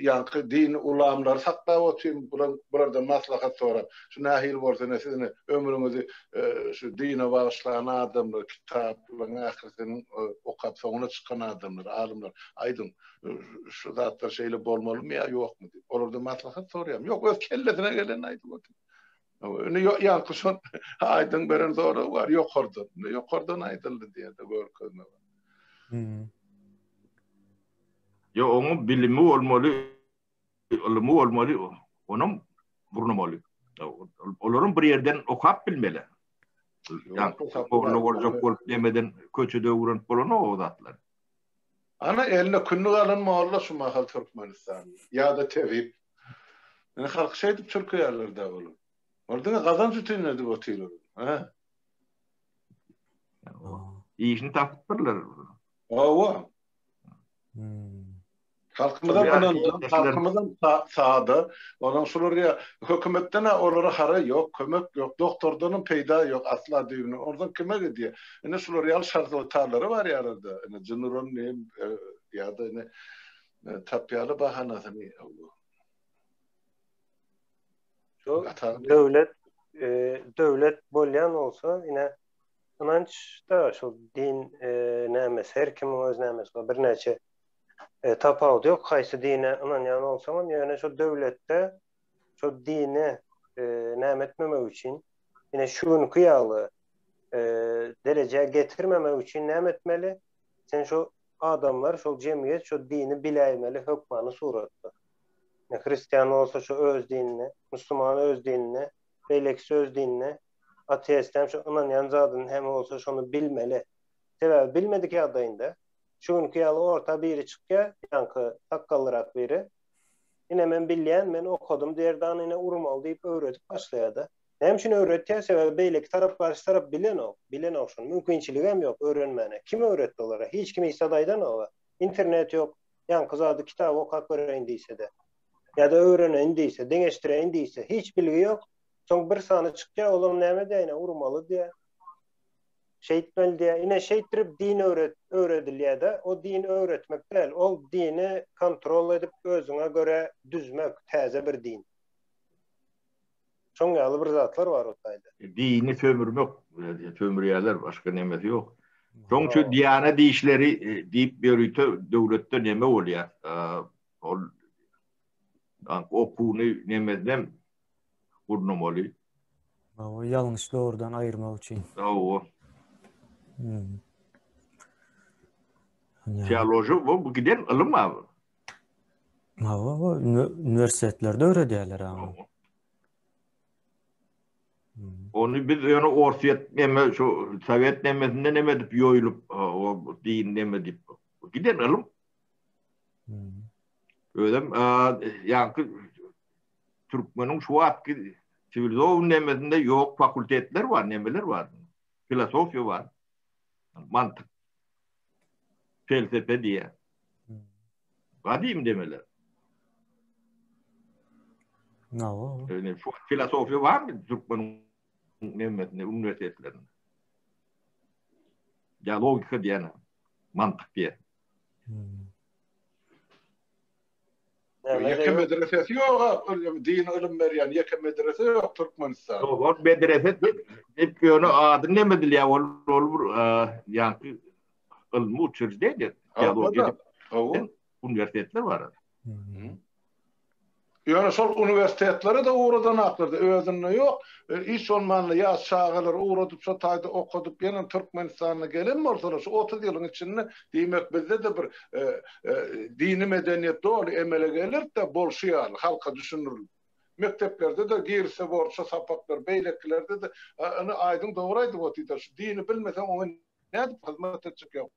yankı din ulamlar sakla oturayım burada maslahat sonra. Şu nahil varsa sizin ömrünüzü şu dine bağışlayan adamlar, kitapların ahiretinin okap sonuna çıkan adamlar, alimler. Aydın şu zatlar şeyle bolmalı mı ya yok mu? Olurdu maslahat sorayım. Yok öz kellesine gelen aydın oturayım. Yok yankı son aydın beren doğru var. Yok oradan aydınlı diye de görközme var. Ya onun bilimi olmalı, ilmi olmalı, onun burnamalı. Onların bir yerden okap bilmeli. Yani oğlu olacak olup demeden köçüde uğranıp bolana o zatlar. Ana eline künnü alınma Allah şu mahal Türkmenistan. Ya da tevhid. Yani halk şey edip Türkiye yerlerde olur. Orada kazanç ütünleri de batıyorlar. Ha? İşini tapıtırlar. Ava. Halkımızdan sağda. Ondan sonra ya hükümetten onlara hara yok, kömek yok, doktordan peyda yok asla düğünü. Oradan kime gidiyor? Ne şuraya şartlı tarları var ya arada. Ne cınurun ne ya da ne tapyalı bahanası ne Şu devlet bolyan olsa yine inanç da şu din nämes her kimin öz nämes var. Bir neçe tapawut yok. Haýsy dine inanýan bolsaňam ýöne şu döwletde şu dine nämetmemek üçin yine şuň kıyalı derece getirmemek üçin nämetmeli. Sen şu adamlar şu cemiyet şu dini bileýmeli, hökmany suratda. Hristiyan olsa şu öz dinine, Müslüman öz dinine, Beyleksi öz dinine, ateist hem şu inanýan zadyny hem olsa şonu bilmeli. Sebäbi bilmedik ýagdaýynda şuňky ýaly orta biri çykýar, ýaňky takkallyrak biri. Ine men bilýän, men okudum, derdan ine urmaly diýip öwredip başlaýardy. Hem şunu öwretýär, sebäbi beýleki tarap garşy tarap bilen ok şonu. Mümkinçiligi hem ýok öwrenmäne. Kim öwretdi olara? Hiç kim isadaýdan ola. İnternet ýok. Ýaňky zady kitap okap göreýin diýse de. Ya da öğreneyin değilse, deneştireyin değilse, hiç bilgi yok. Son bir sahne çıkıyor, oğlum neyme diye, yine vurmalı diye, şeyitmeli diye, yine şeyittirip dini öğretiliyor da, o dini öğretmek değil, o dini kontrol edip özüne göre düzmek, taze bir din. Çok yağlı bir zatlar var o tayda. Dini sömürmek, sömürüyorlar, başka nemesi yok. Çünkü diyane deyişleri deyip bir devlette neme oluyor. Okunu nemeden kurnamalı. O yanlışlı oradan ayırmak için. O. Teoloji bu giden ilim mi abi? O üniversitelerde öğretiyorlar abi. Onu biz yani Orsiyet neme, şu Sovyet nemesinde nemedip yoyulup o din nemedip. Giden ilim. Öyle yani Türkmenin şu atki sivilizow nemesinde yok fakültetler var, nemeler var. Filosofi var. Mantık. Felsefe diye. Kadim demeler. No. Yani şu filosofi var mı Türkmenin nemesinde, üniversitelerinde? Ya logika diye, mantık diye. Yeke medresesi yok, din ilim berýän yeke medrese yok Türkmenistan. O medrese hep ýöne adyny nemedilýär, ol ýa-ni ilmi uçurjdydy. Üniversitetler var. Ýöne şol üniversitetlere de uğradan aklyrdy, özüne yok. Hiç olmanly ýa şagalar uğradyp şo taýda okudyp ýene Türkmenistana gelen bolsalar şu 30 ýylyň içinde diýmek bizde de bir dini medeniýet dolu emele gelir de bolşýar, halka düşünürler. Mekteplerde de girse borça sapaklar, beýleklerde de onu aýdyn doguraýdy bu diýdi. Şu dini bilmesen oňa näde hyzmat etjek ýok.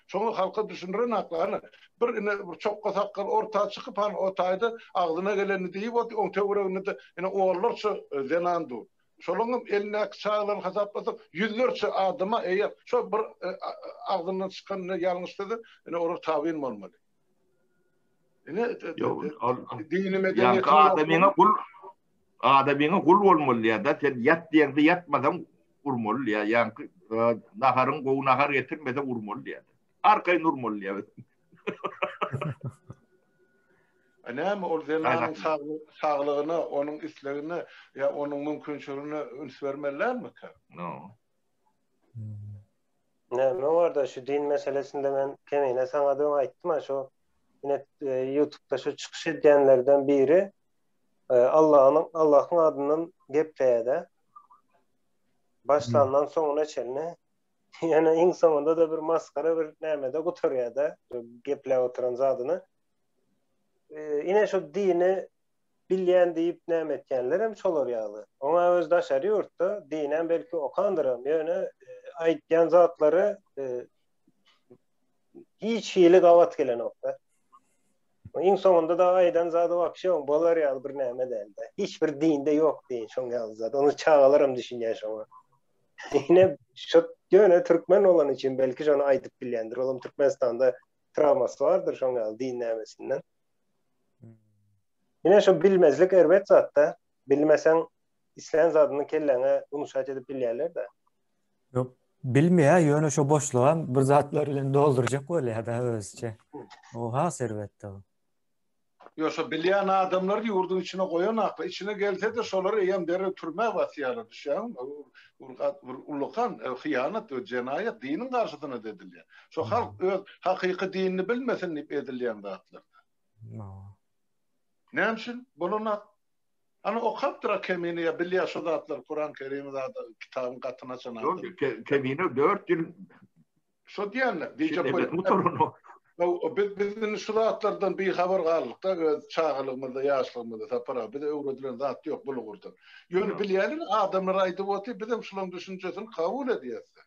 Şoňa halka düşündiren aklany bir çokka sakkal orta çykyp o taýda aglyna geleni diýip oň töwereginde de ene oğullarça zenandy. Şolaňam eline çağlan hasaplasak yüzlerce adyma eýer şo bir aglyna çykan ýalňyş dedi, ene ora tabyn bolmaly. Ene dini medeniýet adamyňa kul bolmaly ýa-da sen ýat diýende ýatmasam urmaly ýa, ýa-ni naharyň gowy nahar getirmese urmaly ýa. Arkayı nurmalı ya. Näme ol zenanyň saglygyna, onuň islegine ya onuň mümkinçiligine üns bermelilermi ki? No. Näme var da şu din meselesinde men kemine saňa da aýtdym, şu yine YouTube'da şu çykyş edýänlerden biri Allah'ın adından gepleýär. Başlandan soňuna çelne. Yani en sonunda da bir maskara bir nämede gutarýar da gepläp oturan zadyny. Yine şu dini bilýän diýip näme etkenler hem şolar ýaly. Oňa öz daşary ýurtda dinen belki okandyrym ýöne aýtýan zatlary hiç hili gavat gelen nokta. Iň soňunda da aýdan zady wakşy bolar ýaly bir näme däldi. Hiçbir dinde ýok diýen şoň ýaly zat. Onu çağalarym düşünýär şoňa. Yine şu ýöne türkmen olan için belki şonu aýdyp bilýändir. Olam Türkmenistanda travmasy bardyr şoň ýaly din nämesinden. Yine şu bilmezlik erbet zatda. Bilmesen islen zadyny kelleňe unuşat edip bilýärler de. Yok, bilmeýär ýöne şu boşluğa bir zatlar bilen doldurjak bolýar-da özçe. O ha serwetde. Yoksa bilýän adamlar ýurdun içine goýan akla, içine gelse de şolary ýem dere türme wasyaly düşýän. Ulukan hyýanat we jenayet dinin garşysyna edilýär. Şo halk öz hakyky dinini bilmesin diýip edilýän zatlar. Näme üçin? Bolana ana okapdyra kemini bilýär şo zatlar Kur'an-ı Kerimde kitabyň gatyna çanaýar. Yok, kemini 4 ýyl şo diýenler, diýjek motorunu. Bizim şu zatlardan bir haber galdyk da çağalygymyzda, ýaşlygymyzda tapara, bir de öwredilen zat ýok bulugurdan. Ýöne bilýärler adamlar aýdyp otyp, bizim şulaň düşünjesini kabul edýärse.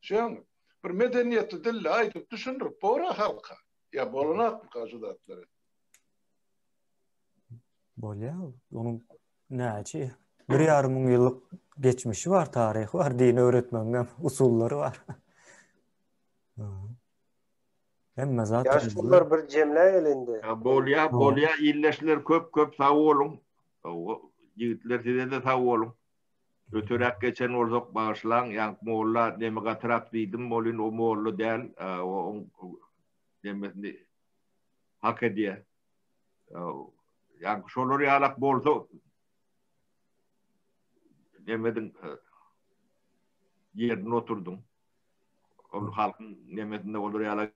Şoň bir medeniýetli dille aýdyp düşündirip bora halka. Ya bolanat şu zatlary. Bolýar. Onun näçe 1,5 müň ýyllyk geçmişi var, taryhy var, dini öwretmeňem usullary var. Hemme zaten Ýaşlar bir jemle elinde. Bolýar illeşler köp sag bolun. Ýigitler size sag bolun. Ötürek geçen orzok bağışlan, ýa molla näme gatrap diýdim, molun o mollu däl, o näme hak edýär. Ýa şolary ýalak bolsa nämedin ýerine oturdum. Ol halkyň nämesinde olary ýalak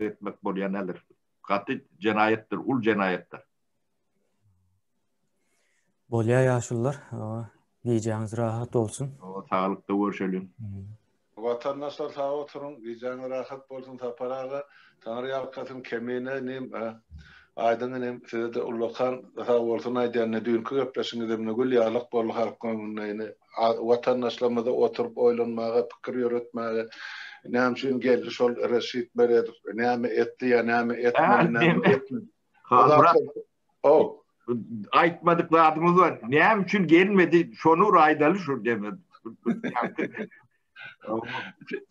etmek bolýan näler. Gaty jenayetdir, ul jenayetdir. bolýar ýaşullar. Giýjäňiz rahat bolsun. Sağlykda görüşelim. Vatandaşlar sağ oturun, giýjäňiz rahat bolsun taparaga. Tanrı ýalkasyň kemine nem aýdyň nem size de ulukan sağ bolsun aýdýan dünkü köpleşiňizde gül ýalyk bol halkyň vatandaşlarymyza oturup oýlanmaga, pikir ýöretmäge näme üçin geldi şol reşit beredir. Näme etdi ýa näme etmedi, näme etmedi. Aýtmadyklarymyz var. Näme üçin gelmedi? Şonu aýdaly şu demedi.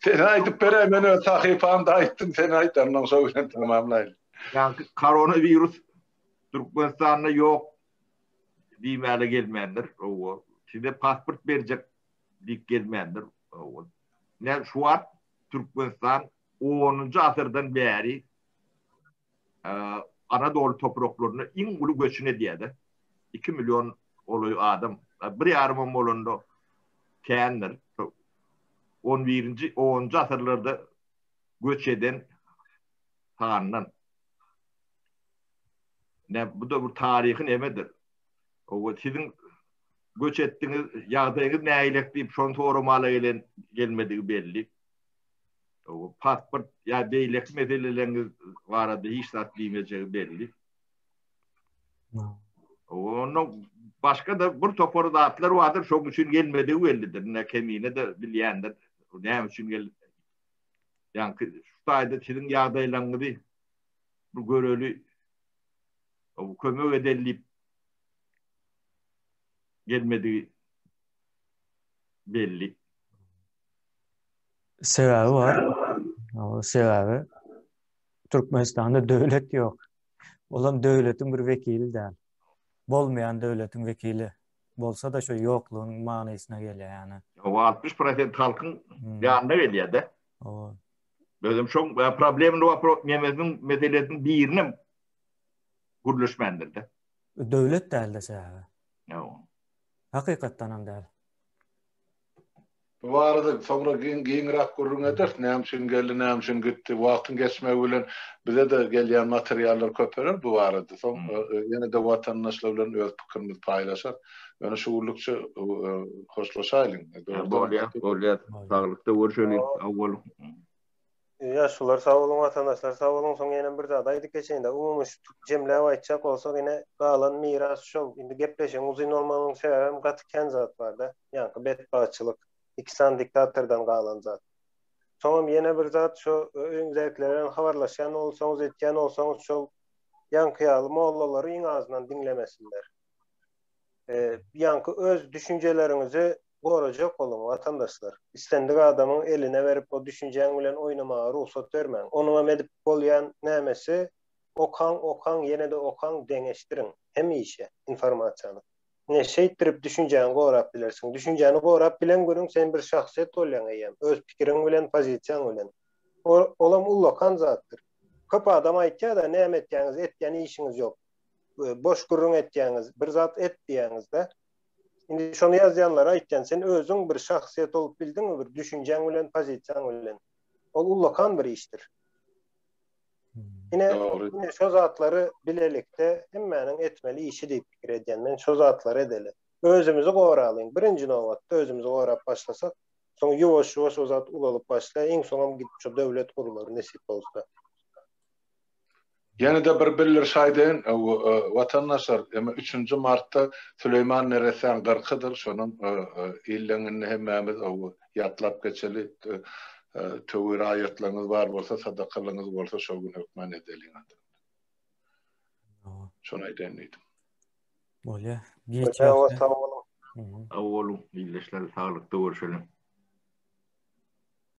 Sen aýdyp beremen ö sahypamda aýtdym, sen aýtdym, şo bilen tamamlaýly. Yani koronavirüs Türkmenistan'da yok diýmäle gelmendir. Size pasport berjek diýip gelmendir. Ne şu an Türkmenistan 10-njy asyrdan beri Anadolu topraklaryna iň uly göçüne diýdi. 2 milyon oluy adam. 1,5 milyon kändir. 11-nji 10-njy asyrlarda göç eden handan. Ne bu da bir tarihi nemedir? O sizin göç ettiğiniz ýagdaýyňyz näýilek diýip şonu soramaly gelmedigi belli. O pasport ýa beýlek meseleleriňiz barada hiç zat diýmejegi belli. Onun başka da bir topor zatlar vardır, şoň üçin gelmedigi bellidir. Ne kemine de bilýändir. Näme üçin geldi? Ýani şu taýda sizin ýagdaýlaryňyzy bu göreli o kömek edilip gelmedi belli. Sebebi var. O sebebi Türkmenistan'da döwlet yok. Olam döwletiň bir vekili däl. Bolmayan döwletiň vekili. Bolsa da şu ýoklugyň manysyna gelýär ýani. O 60% halkyň ýanynda gelýär-de. O Özüm şoň problemli nemezin meselesiniň birini gürleşmendir de. döwlet däl de sebebi. Ýa. Hakykatdan hem däl. Bu arada soňra giňrak gurrun eder, näme üçin geldi, näme üçin gitdi, wagtyň geçmegi bilen bize de gelýän materiallar köperer bu arada. Soň ýene de watandaşlar bilen öz pikirimizi paýlaşar. Ýöne şu urlukça hoşlaşaýlyň. Bolýar. Sağlykda görüşelim. Awwal. Yaşlılar sağ olun, vatandaşlar sağ olun. Soň ýene bir zat aýdyp geçeýinde umumyş jemläp aýtjak bolsak ine galan miras şol. Indi gepleşen uzun bolmagynyň sebäbi gatken zat bar-da. Ýani betbaçylyk, ikistan diktatordan galan zat. Soňam ýene bir zat şu öňdäkilerden habarlaşan bolsaňyz, etken bolsaňyz şol ýankyýaly mollалary iň azyndan dinlemesinler. Ýanky öz düşünjeleriňizi gorajak bolun vatandaşlar. İstendik adamın eline verip o düşünceň bilen oynamaga ruhsat bermeň. Onuňa edip bolýan nämesi okan ýene de okan deňeşdirin. Hem işe informasiýany. Ne şeýtirip düşünjäni gorap bilersiň. Düşünjäni gorap bilen görüň sen bir şahsiýet bolýan eýem. Öz pikiriň bilen, pozisiýaň bilen. Olam ullakan zatdyr. Köp adam aýtýar da näme etýäňiz, etýän işiňiz ýok. Boş gurrun etýäňiz, bir zat et diýäňiz-de. Indi şonu ýazýanlar aýtjan, sen özüň bir şahsiýet bolup bildiňmi, bir düşünjeň bilen, pozisiýaň bilen. Ol ullakan bir işdir. Ine şo zatlary bilelikde hemmäniň etmeli işi diýip pikir edýän. Men şo zatlary edeli. Özümizi goralyň. Birinji nowatda özümizi gorap başlasak, soň ýowaş-ýowaş o zat ulalyp başlaýar. Iň soňam gidip şo döwlet gurulary nesip bolsa. Ýene de bir bilir şaýdyn, watandaşlar, 3 martda Süleyman Neresan 40-dyr, şonuň illeňini hemmämiz ýatlap geçeli, tövür aýatlaryňyz bar bolsa, sadakalyňyz bolsa, şol gün hökmen edeliň. Şonu aýdyn edim. Bolýa. Sağ olun. Awolum, illeşler sağlıkda görüşelim.